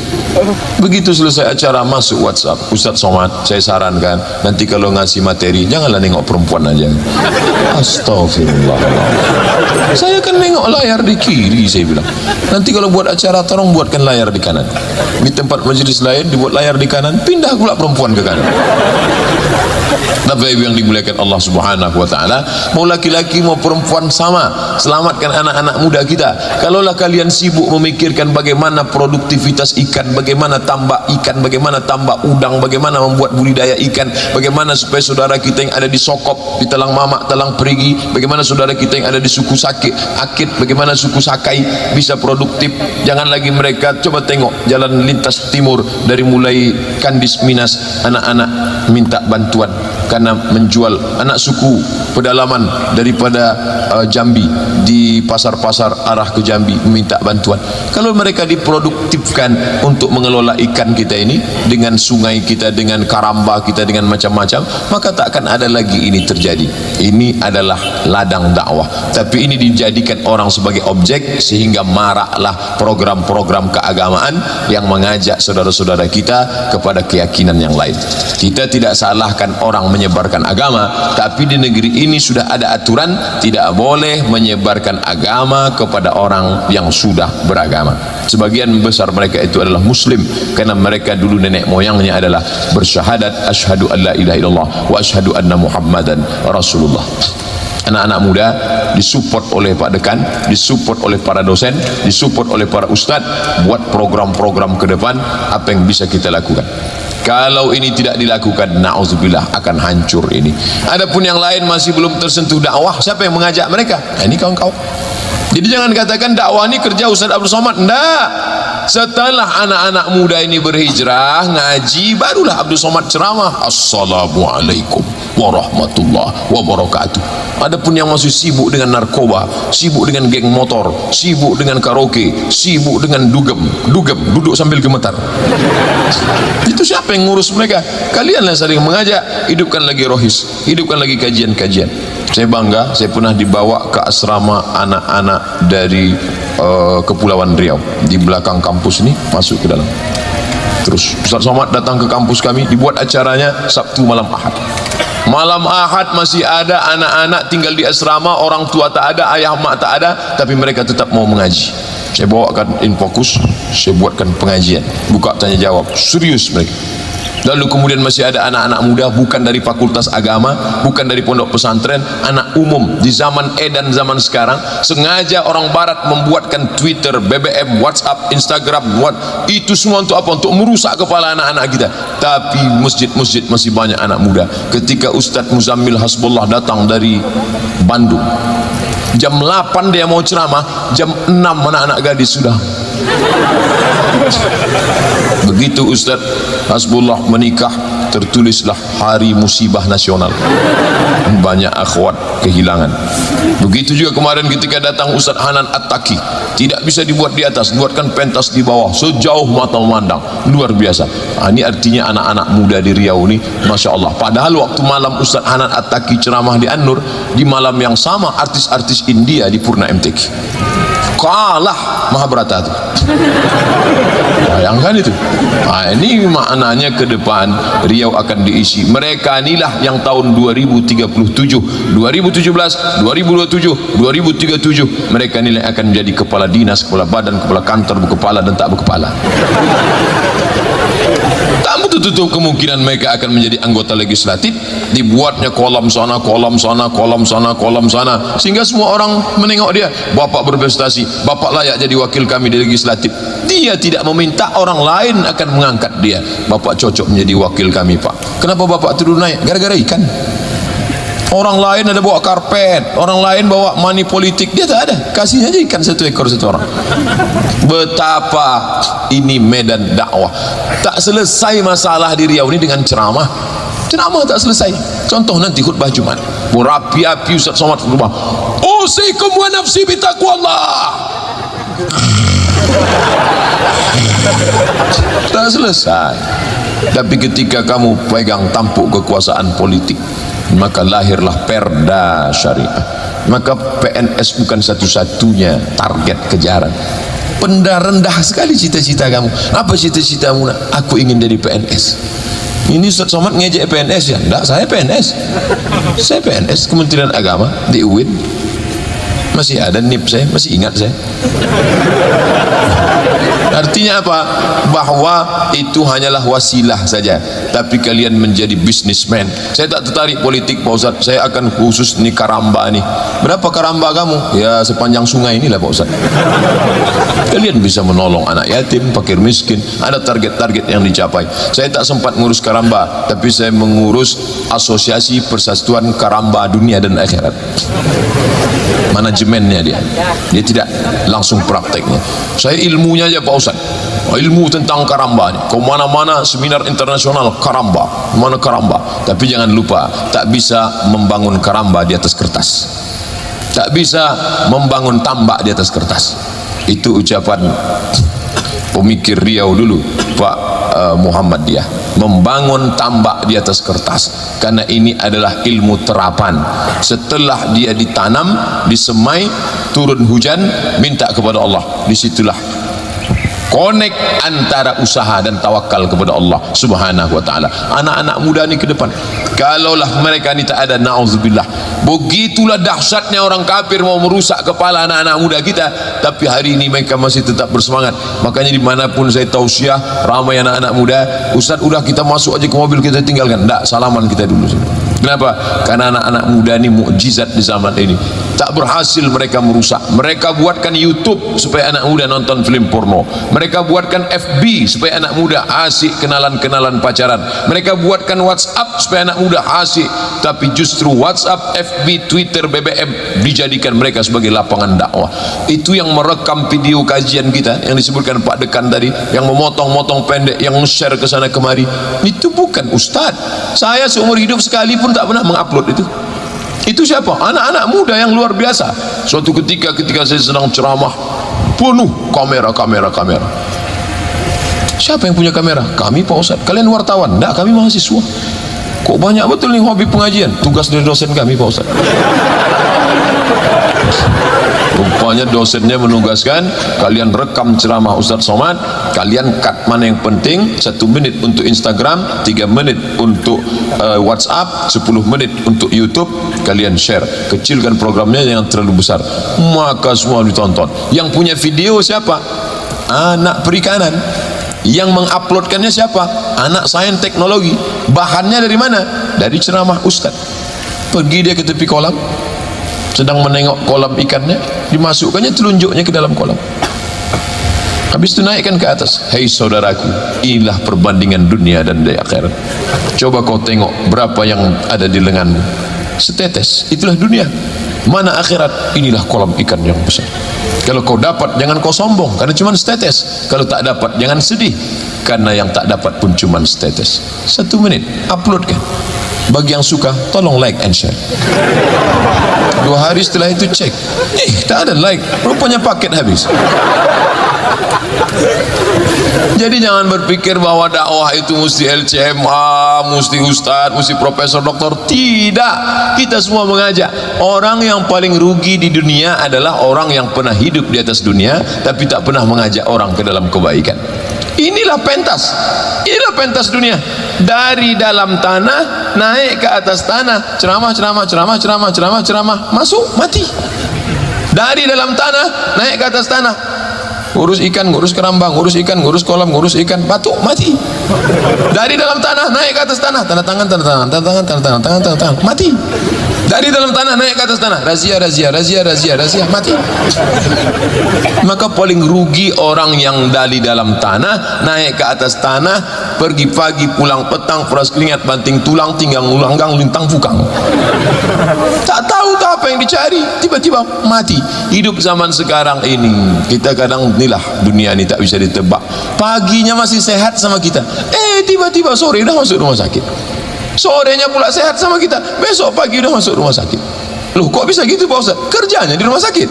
Begitu selesai acara, masuk WhatsApp, Ustaz Somad, saya sarankan nanti kalau ngasih materi janganlah nengok perempuan aja. Astagfirullah. Saya kan nengok layar di kiri, saya bilang. Nanti kalau buat acara, tolong buatkan layar di kanan. Di tempat majelis lain dibuat layar di kanan, pindah pula perempuan ke kanan. Bapak Ibu yang dimuliakan Allah Subhanahu wa taala, mau laki-laki mau perempuan sama, selamatkan anak-anak muda kita. Kalaulah kalian sibuk memikirkan bagaimana produktivitas ikan, bagaimana tambak ikan, bagaimana tambak udang, bagaimana membuat budidaya ikan, bagaimana supaya saudara kita yang ada di Sokop, di Talang Mamak, Talang Perigi, bagaimana saudara kita yang ada di suku Akit, bagaimana suku Sakai bisa produktif. Jangan lagi mereka, coba tengok jalan lintas timur dari mulai Kandis Minas, anak-anak minta bantuan karena menjual, anak suku pedalaman daripada Jambi di pasar-pasar arah ke Jambi meminta bantuan. Kalau mereka diproduktifkan untuk mengelola ikan kita ini dengan sungai kita, dengan karamba kita, dengan macam-macam, maka tak akan ada lagi ini terjadi. Ini adalah ladang dakwah, tapi ini dijadikan orang sebagai objek sehingga maraklah program-program keagamaan yang mengajak saudara-saudara kita kepada keyakinan yang lain. Kita tidak salahkan orang menyebarkan agama, tapi di negeri ini sudah ada aturan tidak boleh menyebarkan agama kepada orang yang sudah beragama. Sebagian besar mereka itu adalah muslim karena mereka dulu nenek moyangnya adalah bersyahadat asyhadu an la ilaha illallah wa asyhadu anna muhammadan rasulullah. Anak-anak muda disupport oleh Pak Dekan, disupport oleh para dosen, disupport oleh para ustadz, buat program-program ke depan apa yang bisa kita lakukan. Kalau ini tidak dilakukan, na'udzubillah, akan hancur ini. Adapun yang lain masih belum tersentuh dakwah, siapa yang mengajak mereka? Nah, ini kawan-kawan. Jadi jangan katakan dakwah ini kerja Ustaz Abdul Somad. Enggak. Setelah anak-anak muda ini berhijrah, ngaji, barulah Abdul Somad ceramah. Assalamualaikum warahmatullahi wabarakatuh. Adapun yang masih sibuk dengan narkoba, sibuk dengan geng motor, sibuk dengan karaoke, sibuk dengan dugem, duduk sambil gemetar. Itu siapa yang ngurus mereka? Kalianlah saling mengajak. Hidupkan lagi rohis, hidupkan lagi kajian-kajian. Saya bangga, saya pernah dibawa ke asrama anak-anak dari Kepulauan Riau. Di belakang kampus ini, masuk ke dalam. Terus Ustaz Somad datang ke kampus kami, dibuat acaranya Sabtu malam Ahad. Malam Ahad masih ada anak-anak tinggal di asrama, orang tua tak ada, ayah mak tak ada, tapi mereka tetap mau mengaji. Saya bawakan infocus, saya buatkan pengajian, buka tanya jawab, serius mereka. Lalu kemudian masih ada anak-anak muda bukan dari fakultas agama, bukan dari pondok pesantren, anak umum di zaman edan zaman sekarang, sengaja orang barat membuatkan Twitter, BBM, WhatsApp, Instagram, itu semua untuk apa? Untuk merusak kepala anak-anak kita. Tapi masjid-masjid masih banyak anak muda. Ketika Ustadz Muzammil Hasbullah datang dari Bandung, jam 8 dia mau ceramah, jam 6 anak-anak gadis sudah. Begitu Ustadz Hasbullah menikah, tertulislah hari musibah nasional. Banyak akhwat kehilangan. Begitu juga kemarin ketika datang Ustadz Hanan At-Taki, tidak bisa dibuat di atas, dibuatkan pentas di bawah sejauh mata memandang. Luar biasa. Ini artinya anak-anak muda di Riau ini Masya Allah. Padahal waktu malam Ustadz Hanan At-Taki ceramah di An-Nur, di malam yang sama artis-artis India di Purna MTQ kalah Mahabharata itu. Bayangkan itu. Ini maknanya ke depan Riau akan diisi. Mereka inilah yang tahun 2037, 2017, 2027, 2037 mereka inilah akan menjadi kepala dinas, kepala badan, kepala kantor, berkepala dan tak berkepala. Tak betul-betul kemungkinan mereka akan menjadi anggota legislatif. Dibuatnya kolam sana, kolam sana, kolam sana, kolam sana, sehingga semua orang menengok dia. Bapak berprestasi, bapak layak jadi wakil kami di legislatif. Dia tidak meminta, orang lain akan mengangkat dia. Bapak cocok menjadi wakil kami pak. Kenapa bapak turun naik? Gara-gara ikan. Orang lain ada bawa karpet, orang lain bawa money politik, dia tak ada. Kasih aja ikan satu ekor satu orang. Betapa ini medan dakwah. Tak selesai masalah di Riau ini dengan ceramah. Ceramah tak selesai. Contoh nanti khutbah Jumat, berapi-api Ustaz Somad khutbah, usikum wa nafsi bitaqwallah. Tak selesai. Tapi ketika kamu pegang tampuk kekuasaan politik, maka lahirlah perda syariah. Maka PNS bukan satu-satunya target kejaran. Rendah sekali cita-cita kamu. Apa cita-citamu? Aku ingin jadi PNS. Ini Ustaz Somad ngejek PNS ya? Enggak, saya PNS. Saya PNS Kementerian Agama di UIN. Masih ada NIP saya, masih ingat saya. Artinya apa? Bahwa itu hanyalah wasilah saja. Tapi kalian menjadi bisnismen. Saya tak tertarik politik Pak Ustaz. Saya akan khusus ni karamba ni. Berapa karamba kamu? Ya sepanjang sungai inilah Pak Ustaz. Kalian bisa menolong anak yatim, fakir miskin. Ada target-target yang dicapai. Saya tak sempat ngurus karamba, tapi saya mengurus Asosiasi Persatuan Karamba Dunia dan Akhirat. Manajemennya dia tidak langsung prakteknya. Saya ilmunya aja Pak Ustaz, ilmu tentang karamba ni. Kau mana-mana seminar internasional karamba, mana karamba. Tapi jangan lupa, tak bisa membangun karamba di atas kertas, tak bisa membangun tambak di atas kertas. Itu ucapan pemikir Riau dulu, Pak Muhammadiyah. Membangun tambak di atas kertas, karena ini adalah ilmu terapan. Setelah dia ditanam, disemai, turun hujan, minta kepada Allah. Disitulah connect antara usaha dan tawakal kepada Allah Subhanahu wa taala. Anak-anak muda ni ke depan, kalaulah mereka ni tak ada, na'udzubillah, begitulah dahsyatnya orang kafir mau merusak kepala anak-anak muda kita. Tapi hari ini mereka masih tetap bersemangat. Makanya dimanapun saya tausiah, ramai anak-anak muda, Ustaz udah kita masuk aja ke mobil kita tinggalkan. Tak, salaman kita dulu. Kenapa? Karena anak-anak muda ini mukjizat di zaman ini. Tak berhasil mereka merusak. Mereka buatkan YouTube supaya anak muda nonton film porno. Mereka buatkan FB supaya anak muda asik kenalan-kenalan pacaran. Mereka buatkan WhatsApp supaya anak muda asik. Tapi justru WhatsApp, FB, Twitter, BBM dijadikan mereka sebagai lapangan dakwah. Itu yang merekam video kajian kita yang disebutkan Pak Dekan tadi, yang memotong-motong pendek, yang nge-share ke sana kemari. Itu bukan ustaz. Saya seumur hidup sekali pun tak pernah mengupload itu. Itu siapa? Anak-anak muda yang luar biasa. Suatu ketika saya sedang ceramah, penuh kamera. Siapa yang punya kamera? Kami Pak Ustaz. Kalian wartawan? Enggak, kami mahasiswa. Kok banyak betul nih hobi pengajian? Tugas dari dosen kami Pak Ustaz. Rupanya dosennya menugaskan kalian rekam ceramah Ustaz Somad, kalian cut mana yang penting, 1 menit untuk Instagram, 3 menit untuk WhatsApp, 10 menit untuk YouTube, kalian share. Kecilkan programnya, jangan terlalu besar. Maka semua ditonton. Yang punya video siapa? Anak perikanan. Yang menguploadkannya siapa? anak sains teknologi. Bahannya dari mana? Dari ceramah ustaz. Pergi dia ke tepi kolam, sedang menengok kolam ikannya, dimasukkannya telunjuknya ke dalam kolam. Habis itu naikkan ke atas. Hei saudaraku, inilah perbandingan dunia dan di akhirat. Coba kau tengok berapa yang ada di lenganmu. Setetes, itulah dunia. Mana akhirat? Inilah kolam ikan yang besar. Kalau kau dapat, jangan kau sombong karena cuma setetes. Kalau tak dapat, jangan sedih karena yang tak dapat pun cuma setetes. 1 menit, upload kan. Bagi yang suka, tolong like and share. 2 hari setelah itu cek, tak ada like, rupanya paket habis. Jadi jangan berpikir bahwa dakwah itu mesti LCMA, mesti ustaz, mesti profesor, doktor. Tidak, kita semua mengajak. Orang yang paling rugi di dunia adalah orang yang pernah hidup di atas dunia tapi tak pernah mengajak orang ke dalam kebaikan. Inilah pentas dunia. Dari dalam tanah naik ke atas tanah, ceramah, masuk mati. Dari dalam tanah naik ke atas tanah, ngurus ikan, ngurus kerambang, ngurus ikan, ngurus kolam, ngurus ikan, batu, mati. Dari dalam tanah naik ke atas tanah, tanda tangan, mati. Dari dalam tanah naik ke atas tanah, razia, mati. Maka paling rugi orang yang dari dalam tanah naik ke atas tanah, pergi pagi pulang petang, peras keringat, banting tulang, tinggal ulanggang, lintang fukang. Tak tahu apa yang dicari, tiba-tiba mati. Hidup zaman sekarang ini, kita kadang inilah dunia ini tak bisa ditebak. Paginya masih sehat sama kita, tiba-tiba sore dah masuk rumah sakit. Sorenya pula sehat sama kita, besok pagi udah masuk rumah sakit. Loh, kok bisa gitu Pak Ustaz? Kerjanya di rumah sakit.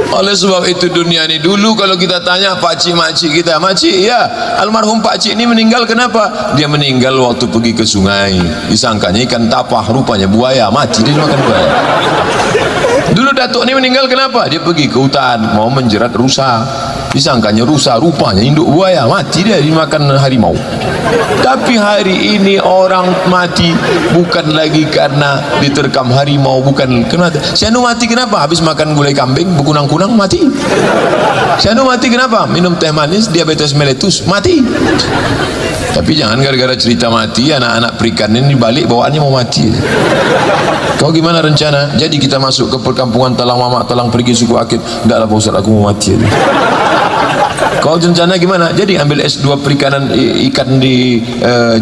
Oleh sebab itu dunia ini, dulu kalau kita tanya pakcik makcik kita, makcik ya almarhum pakcik ini meninggal kenapa? Dia meninggal waktu pergi ke sungai, disangkanya ikan tapah, rupanya buaya, mati dia makan buaya. Dulu datuk ini meninggal kenapa? Dia pergi ke hutan mau menjerat rusa, disangkanya rusa, rupanya induk buaya, mati dia dimakan harimau. Tapi hari ini orang mati bukan lagi karena diterkam harimau, bukan kenapa. Sianu mati kenapa? Habis makan gulai kambing berkunang-kunang, mati. Sianu mati kenapa? Minum teh manis, diabetes meletus, mati. Tapi jangan gara-gara cerita mati anak-anak perikan ini balik bawaannya mau mati. Kau gimana rencana? Jadi kita masuk ke perkampungan Talang Mamak, Talang pergi suku Akit. Enggak lah Pak Ustaz, aku mau mati. Kau rencana gimana? Jadi ambil S2 perikanan ikan di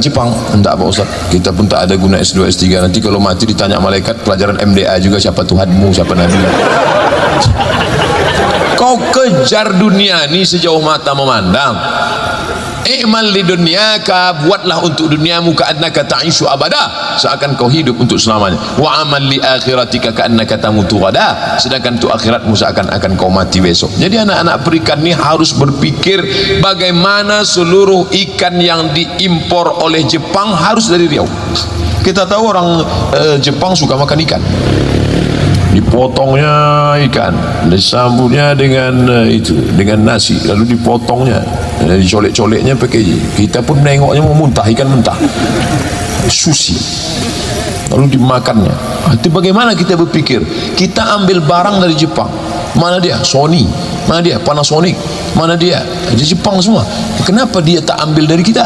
Jepang. Enggak Pak Ustaz, kita pun tak ada guna S2 S3. Nanti kalau mati ditanya malaikat pelajaran MDA juga, siapa Tuhanmu, siapa Nabi. Kau kejar dunia ini sejauh mata memandang. I'mal li dunyaka, buatlah untuk duniamu ka'annaka ta'ishu abada, seakan kau hidup untuk selamanya. Wa amal li akhiratika ka'annaka tamutu ghada, sedangkan untuk akhiratmu seakan-akan kau mati besok. Jadi anak-anak perikan ini harus berpikir bagaimana seluruh ikan yang diimpor oleh Jepang harus dari Riau. Kita tahu orang Jepang suka makan ikan. Dipotongnya ikan, disambutnya dengan dengan nasi, lalu dipotongnya, dicolek-coleknya pakai. Kita pun nengoknya mau muntah, ikan mentah, sushi, lalu dimakannya. Itu bagaimana kita berpikir? Kita ambil barang dari Jepang, mana dia? Sony, mana dia? Panasonic, mana dia? Di Jepang semua. Kenapa dia tak ambil dari kita?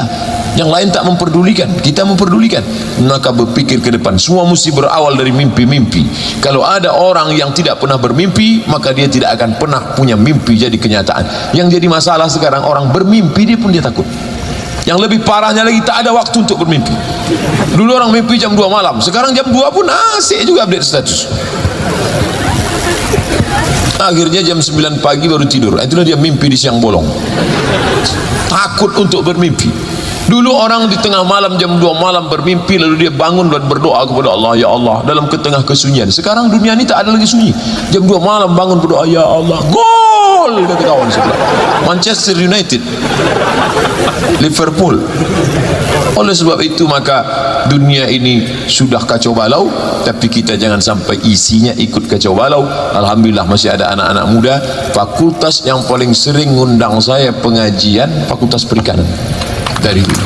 Yang lain tak memperdulikan, kita memperdulikan. Maka berpikir ke depan, semua mesti berawal dari mimpi-mimpi. Kalau ada orang yang tidak pernah bermimpi, maka dia tidak akan pernah punya mimpi jadi kenyataan. Yang jadi masalah sekarang, orang bermimpi dia pun dia takut. Yang lebih parahnya lagi, tak ada waktu untuk bermimpi. Dulu orang mimpi jam 2 malam, sekarang jam 2 pun asik juga update status. Akhirnya jam 9 pagi baru tidur. Itulah dia mimpi di siang bolong. Takut untuk bermimpi. Dulu orang di tengah malam jam 2 malam bermimpi, lalu dia bangun dan berdoa kepada Allah, ya Allah, dalam ketengah kesunyian. Sekarang dunia ini tak ada lagi sunyi. Jam 2 malam bangun berdoa, ya Allah, gol, kata kawan sebelah. Manchester United, Liverpool. Oleh sebab itu maka dunia ini sudah kacau balau, tapi kita jangan sampai isinya ikut kacau balau. Alhamdulillah masih ada anak-anak muda. Fakultas yang paling sering ngundang saya pengajian Fakultas Perikanan dari dulu.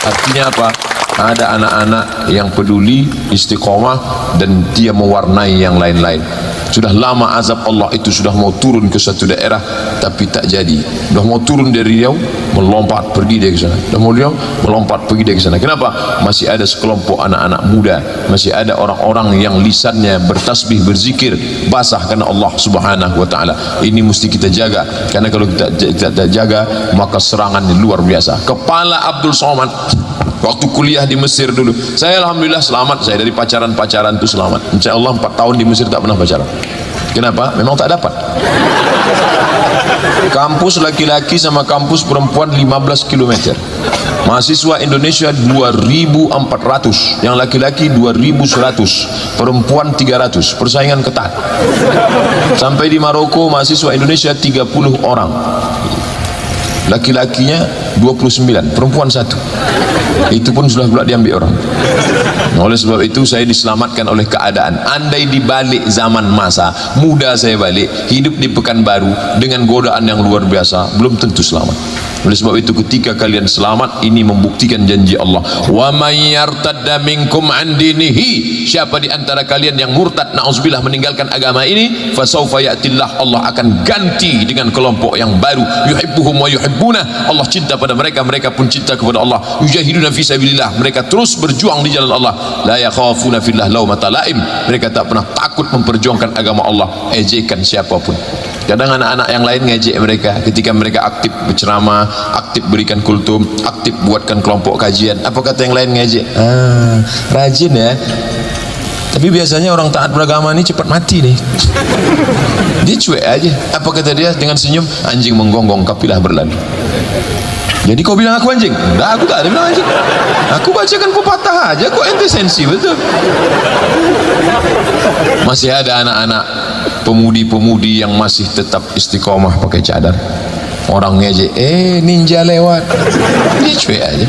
Artinya apa? Ada anak-anak yang peduli, istiqomah, dan dia mewarnai yang lain-lain. Sudah lama azab Allah itu sudah mau turun ke satu daerah, tapi tak jadi. Sudah mau turun dari Riau, melompat pergi dia ke sana. Sudah mau Riau, melompat pergi dia ke sana. Kenapa? Masih ada sekelompok anak-anak muda, masih ada orang-orang yang lisannya bertasbih, berzikir, basah karena Allah Subhanahu wa taala. Ini mesti kita jaga, karena kalau kita tidak jaga, maka serangannya luar biasa. Kepala Abdul Somad waktu kuliah di Mesir dulu, saya alhamdulillah selamat, saya dari pacaran itu selamat. Insya Allah 4 tahun di Mesir tak pernah pacaran. Kenapa? Memang tak dapat. Kampus laki-laki sama kampus perempuan 15 km. Mahasiswa Indonesia 2.400, yang laki-laki 2.100, perempuan 300. Persaingan ketat. Sampai di Maroko mahasiswa Indonesia 30 orang, laki-lakinya 29, perempuan 1. Itu pun sudah pula diambil orang. Oleh sebab itu saya diselamatkan oleh keadaan. Andai dibalik zaman masa muda saya balik, hidup di Pekanbaru dengan godaan yang luar biasa, belum tentu selamat. Oleh sebab itu ketika kalian selamat, ini membuktikan janji Allah, wa may yartadda minkum an dinihi, siapa di antara kalian yang murtad, na'udzubillah, meninggalkan agama ini, fasawfa ya'tillah, Allah akan ganti dengan kelompok yang baru, yuhibbuhum wa yuhibbunah, Allah cinta pada mereka, mereka pun cinta kepada Allah, yujahiduna fi sabilillah, mereka terus berjuang di jalan Allah, la yakhafuna fillah laumata laim, mereka tak pernah takut memperjuangkan agama Allah, ejekan siapapun. Kadang anak-anak yang lain ngejek mereka ketika mereka aktif berceramah, aktif berikan kultum, aktif buatkan kelompok kajian. Apa kata yang lain ngejek? Rajin ya. Tapi biasanya orang taat beragama ini cepat mati nih. Dia cuek aja. Apa kata dia dengan senyum? Anjing menggonggong, kapilah berlalu. Jadi kau bilang aku anjing? Enggak, aku tak ada bilang anjing. Aku bacakan pepatah aja, kok ente sensi betul. Masih ada anak-anak pemudi-pemudi yang masih tetap istiqomah pakai cadar. Orang ngejek, ninja lewat, dia cuek aja.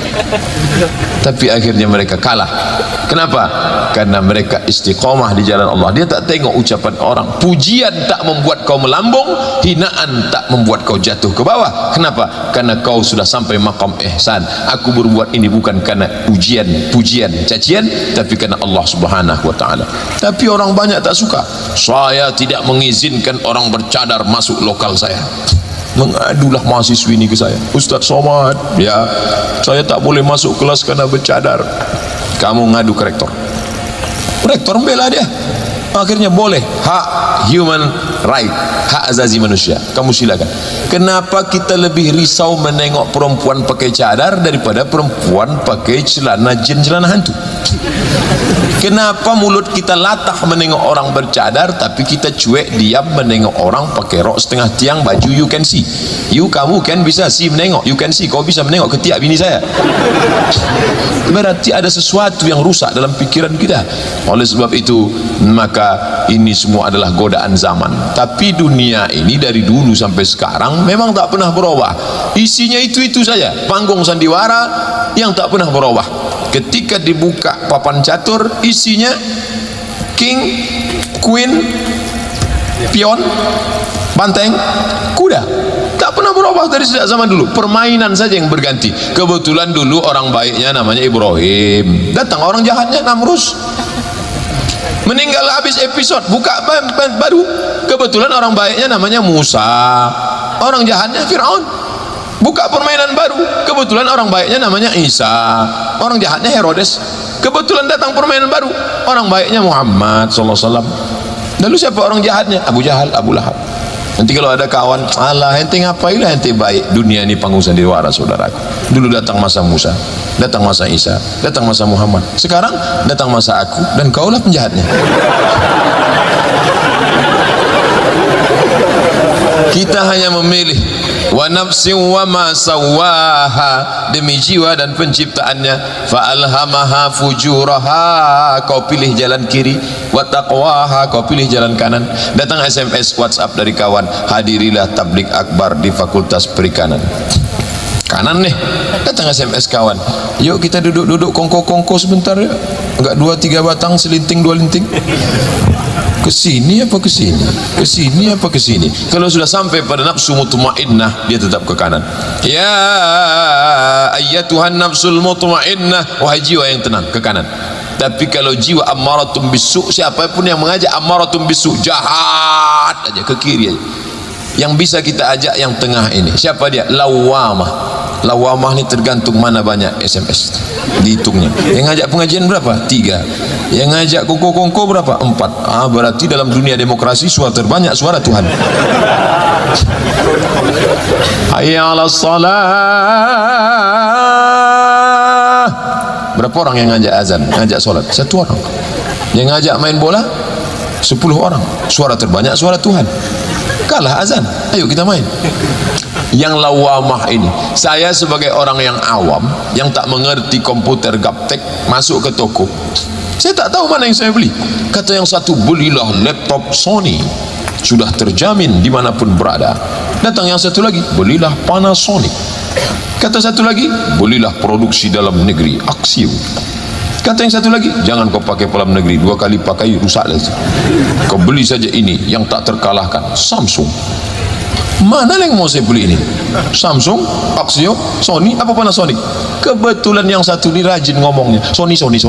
Tapi akhirnya mereka kalah. Kenapa? Karena mereka istiqomah di jalan Allah. Dia tak tengok ucapan orang. Pujian tak membuat kau melambung, hinaan tak membuat kau jatuh ke bawah. Kenapa? Karena kau sudah sampai maqam ihsan. Aku berbuat ini bukan karena ujian, pujian, cacian, tapi karena Allah Subhanahu wa taala. Tapi orang banyak tak suka. Saya tidak mengizinkan orang bercadar masuk lokal saya. Mengadulah mahasiswi ini ke saya, Ustaz Somad, ya saya tak boleh masuk kelas karena bercadar. Kamu ngadu ke rektor, rektor membela dia, akhirnya boleh. Hak human right, hak azazi manusia, kamu silakan. Kenapa kita lebih risau menengok perempuan pakai cadar daripada perempuan pakai celana jin, celana hantu? Kenapa mulut kita latah menengok orang bercadar, tapi kita cuek diam menengok orang pakai rok setengah tiang, baju you can see. Kamu kan bisa see menengok, you can see, kau bisa menengok ketiak bini saya. Berarti ada sesuatu yang rusak dalam pikiran kita. Oleh sebab itu, maka ini semua adalah godaan zaman. Tapi dunia ini dari dulu sampai sekarang memang tak pernah berubah. Isinya itu-itu saja, panggung sandiwara yang tak pernah berubah. Ketika dibuka papan catur, isinya king, queen, pion, banteng, kuda. Tak pernah berubah dari sejak zaman dulu. Permainan saja yang berganti. Kebetulan dulu orang baiknya namanya Ibrahim, datang orang jahatnya Namrus. Meninggal habis episode, buka baru. Kebetulan orang baiknya namanya Musa, orang jahatnya Fir'aun. Buka permainan baru, kebetulan orang baiknya namanya Isa, orang jahatnya Herodes. Kebetulan datang permainan baru, orang baiknya Muhammad SAW. Lalu siapa orang jahatnya? Abu Jahal, Abu Lahab. Nanti kalau ada kawan, alah ente ngapailah ente baik. Dunia ini panggung sandiwara, saudaraku. Dulu datang masa Musa, datang masa Isa, datang masa Muhammad. Sekarang datang masa aku, dan kaulah penjahatnya. Kita hanya memilih, wa nafsin wa ma sawaha, demi jiwa dan penciptaannya, fa alhamaha fujuraha, kau pilih jalan kiri, wa taqwaha, kau pilih jalan kanan. Datang SMS WhatsApp dari kawan, hadirilah tablik akbar di Fakultas Perikanan. Kanan nih, datang SMS kawan, yuk kita duduk-duduk kongko-kongko sebentar ya, enggak 2-3 batang, selinting 2 linting. Kesini apa kesini, kesini apa kesini. Kalau sudah sampai pada nafsu mutmainnah, dia tetap ke kanan. Ya ayyatuhan nafsul mutmainnah, wahai jiwa yang tenang, ke kanan. Tapi kalau jiwa ammaratum bisu, siapapun yang mengajak ammaratum bisu, jahat aja ke kiri aja. Yang bisa kita ajak yang tengah ini. Siapa dia? Lawamah. Lawamah ni tergantung mana banyak SMS, dihitungnya. Yang ngajak pengajian berapa? 3. Yang ngajak kongko-kongko berapa? 4. Berarti dalam dunia demokrasi suara terbanyak suara Tuhan. Hayya 'alas salah. Berapa orang yang ngajak azan, ngajak solat? 1 orang. Yang ngajak main bola 10 orang. Suara terbanyak suara Tuhan. Kalah azan. Ayo kita main. Yang lawamah ini, saya sebagai orang yang awam yang tak mengerti komputer gaptek, masuk ke toko, saya tak tahu mana yang saya beli. Kata yang satu, belilah laptop Sony, sudah terjamin dimanapun berada. Datang yang satu lagi, belilah Panasonic. Kata satu lagi, belilah produksi dalam negeri Axiom. Kata yang satu lagi, jangan kau pakai dalam negeri, 2 kali pakai rusak lagi. Kau beli saja ini yang tak terkalahkan, Samsung. Mana yang mau saya beli ini? Samsung, Axiom, Sony, apa Panasonic? Kebetulan yang satu ini rajin ngomongnya, Sony. Sony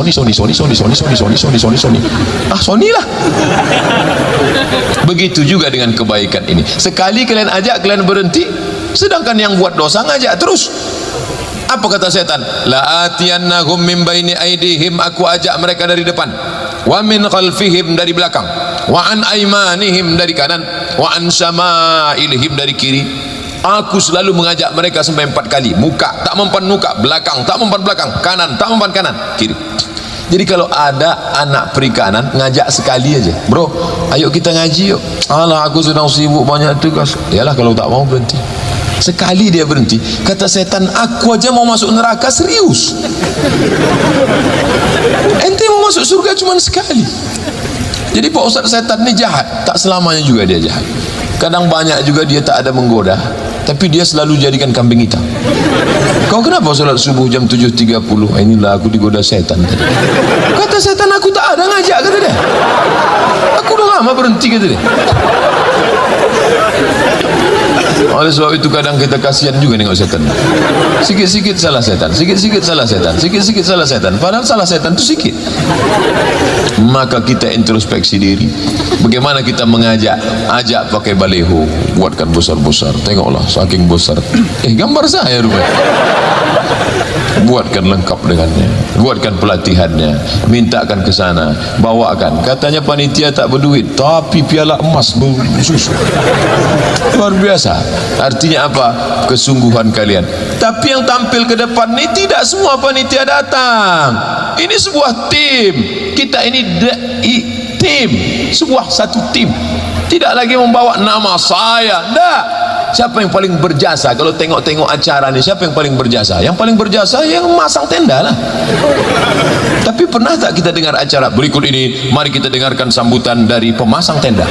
lah. Begitu juga dengan kebaikan ini. Sekali kalian ajak, kalian berhenti. Sedangkan yang buat dosa ngajak terus. Apa kata setan? La atiyannahum min baini aidihim, aku ajak mereka dari depan, wa min khalfihim, dari belakang, wa an aimanihim, dari kanan, wa an syama'ilihim, dari kiri. Aku selalu mengajak mereka sampai 4 kali. Muka tak mempan muka, belakang tak mempan belakang, kanan tak mempan kanan, kiri. Jadi kalau ada anak perikanan, ngajak sekali aja, bro, ayo kita ngaji yuk. Alah, aku sedang sibuk banyak tugas. Yalah, kalau tak mau berhenti. Sekali dia berhenti, kata setan, aku aja mau masuk neraka serius. Ente mau masuk surga cuma sekali. Jadi Pak Ustaz, setan ini jahat. Tak selamanya juga dia jahat. Kadang banyak juga dia tak ada menggoda, tapi dia selalu jadikan kambing hitam. Kau kenapa solat subuh jam 7.30? Inilah aku digoda setan tadi. Kata setan, aku tak ada ngajak, kata dia. Aku udah lama berhenti, kata dia. Oleh sebab itu kadang kita kasihan juga nengok setan. Sikit-sikit salah setan, sikit-sikit salah setan, sikit-sikit salah setan. Padahal salah setan itu sikit. Maka kita introspeksi diri. Bagaimana kita mengajak? Ajak pakai baleho, buatkan besar-besar. Tengoklah, saking besar. Gambar saya rupanya. Buatkan lengkap dengannya, buatkan pelatihannya, mintakan ke sana, bawakan. Katanya panitia tak berduit, tapi piala emas bersusu. Luar biasa. Artinya apa? Kesungguhan kalian. Tapi yang tampil ke depan ini tidak semua panitia datang. Ini sebuah tim. Kita ini tim, sebuah satu tim. Tidak lagi membawa nama saya. Tidak. Siapa yang paling berjasa? Kalau tengok-tengok acara ini, siapa yang paling berjasa? Yang paling berjasa yang masang tenda lah. Tapi pernah tak kita dengar acara berikut ini? Mari kita dengarkan sambutan dari pemasang tenda.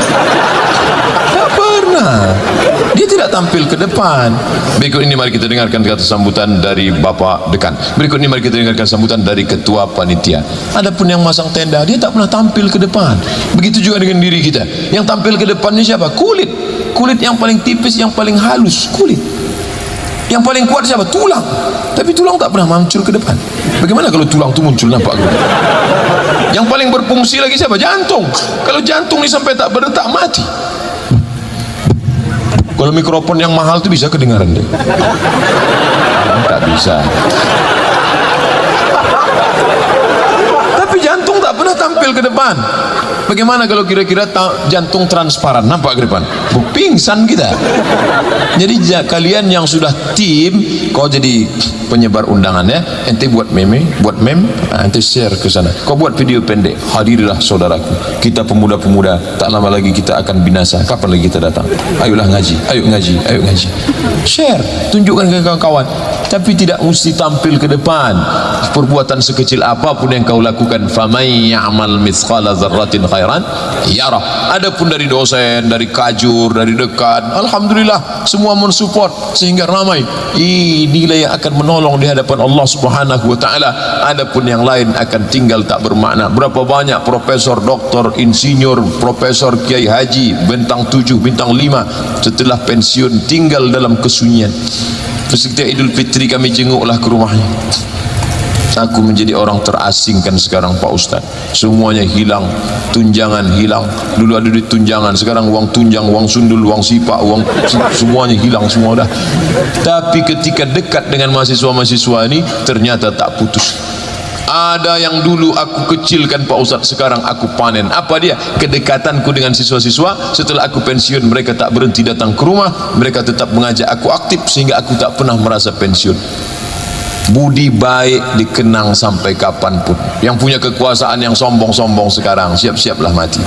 Tak pernah. Dia tidak tampil ke depan. Berikut ini mari kita dengarkan kata sambutan dari Bapak Dekan. Berikut ini mari kita dengarkan sambutan dari Ketua Panitia. Adapun yang masang tenda, dia tak pernah tampil ke depan. Begitu juga dengan diri kita. Yang tampil ke depan ini siapa? Kulit. Kulit yang paling tipis, yang paling halus, kulit. Yang paling kuat siapa? Tulang. Tapi tulang tak pernah muncul ke depan. Bagaimana kalau tulang itu muncul, nampak? Yang paling berfungsi lagi siapa? Jantung. Kalau jantung ini sampai tak berdetak, mati. Kalau mikrofon yang mahal itu bisa kedengaran deh. Tak bisa. Tapi jantung tak pernah tampil ke depan. Bagaimana kalau kira-kira jantung transparan, nampak ke depan? Pingsan kita. Jadi kalian yang sudah tim, kau jadi penyebar undangan ya, ente buat meme, buat meme, ente share ke sana. Kau buat video pendek, hadirlah saudaraku, kita pemuda-pemuda, tak lama lagi kita akan binasa. Kapan lagi kita datang? Ayolah ngaji, ayo ngaji, ayo ngaji. Share, tunjukkan ke kawan-kawan. Tapi tidak mesti tampil ke depan. Perbuatan sekecil apapun yang kau lakukan, famay ya'mal mithqala dzarratin khairan yarah. Adapun dari dosen, dari kajur, dari dekat, alhamdulillah semua mensupport sehingga ramai. Inilah yang akan menolong di hadapan Allah Subhanahu wa taala. Adapun yang lain akan tinggal tak bermakna. Berapa banyak profesor, doktor, insinyur, profesor, kiai haji bintang 7, bintang 5 setelah pensiun tinggal dalam kesunyian. Setiap Idul Fitri kami jenguklah ke rumahnya. Aku menjadi orang terasingkan sekarang Pak Ustaz. Semuanya hilang, tunjangan hilang. Dulu ada duit tunjangan, sekarang uang tunjang, uang sundul, uang sipak, uang semuanya hilang semua dah. Tapi ketika dekat dengan mahasiswa-mahasiswa ini ternyata tak putus. Ada yang dulu aku kecilkan Pak Ustaz, sekarang aku panen. Apa dia? Kedekatanku dengan siswa-siswa. Setelah aku pensiun, mereka tak berhenti datang ke rumah. Mereka tetap mengajak aku aktif sehingga aku tak pernah merasa pensiun. Budi baik dikenang sampai kapanpun. Yang punya kekuasaan yang sombong-sombong sekarang, siap-siaplah mati.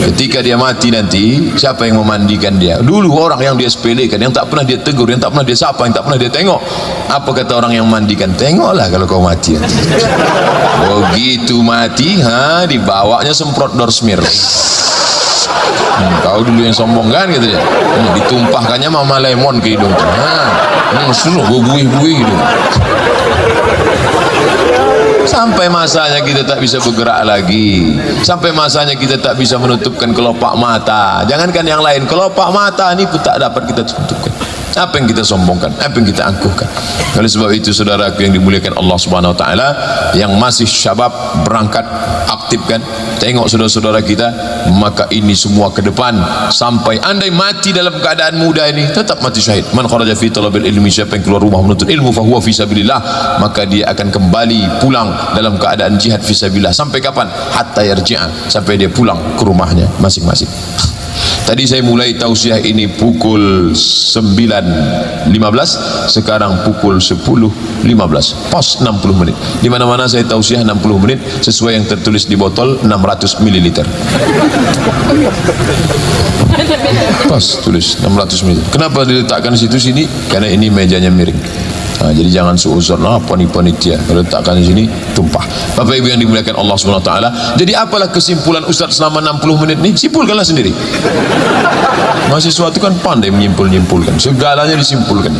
Ketika dia mati nanti, siapa yang memandikan dia? Dulu orang yang dia sepelekan, yang tak pernah dia tegur, yang tak pernah dia sapa, yang tak pernah dia tengok. Apa kata orang yang mandikan? Tengoklah kalau kau mati nanti. Begitu mati, dibawanya semprot dorsmir. Kau dulu yang sombong kan, gitu ya. Ditumpahkannya mama lemon ke hidung. Suruh buih-buih gitu. Sampai masanya kita tak bisa bergerak lagi, sampai masanya kita tak bisa menutupkan kelopak mata. Jangankan yang lain, kelopak mata ini pun tak dapat kita tutupkan. Apa yang kita sombongkan, apa yang kita angkuhkan. Oleh sebab itu saudaraku yang dimuliakan Allah Subhanahu Wa Taala, yang masih syabab, berangkat, aktifkan, tengok saudara-saudara kita, maka ini semua ke depan. Sampai andai mati dalam keadaan muda ini, tetap mati syahid. Man kharaja fi talabil ilmi, siapa yang keluar rumah menuntut ilmu, fa huwa fi sabilillah, maka dia akan kembali pulang dalam keadaan jihad fi sabilillah. Sampai kapan? Hatta yarji'a, sampai dia pulang ke rumahnya masing-masing. Tadi saya mulai tausiah ini pukul 9.15, sekarang pukul 10.15, pas 60 menit. Di mana-mana saya tausiah 60 menit sesuai yang tertulis di botol 600 ml. Pas tulis 600 ml. Kenapa diletakkan situ sini? Karena ini mejanya miring. Jadi jangan suuzon panitia kalau letakkan di sini tumpah. Bapak Ibu yang dimuliakan Allah Subhanahu Wa Taala, jadi apalah kesimpulan Ustaz selama 60 menit ini? Simpulkanlah sendiri. Mahasiswa itu kan pandai menyimpulkan, segalanya disimpulkan.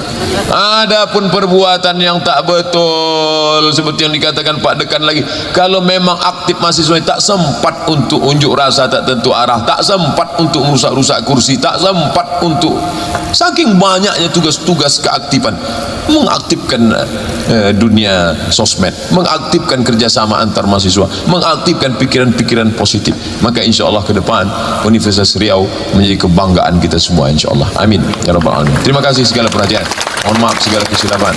Adapun perbuatan yang tak betul seperti yang dikatakan Pak Dekan lagi, kalau memang aktif mahasiswa tak sempat untuk unjuk rasa tak tentu arah, tak sempat untuk merusak-rusak kursi, tak sempat untuk, saking banyaknya tugas-tugas keaktifan, mengaktifkan dunia sosmed, mengaktifkan kerjasama antar mahasiswa, mengaktifkan pikiran-pikiran positif. Maka insya Allah ke depan Universitas Riau menjadi kebanggaan kita semua, insya Allah. Amin ya rabbal alamin. Terima kasih segala perhatian, mohon maaf segala kesilapan.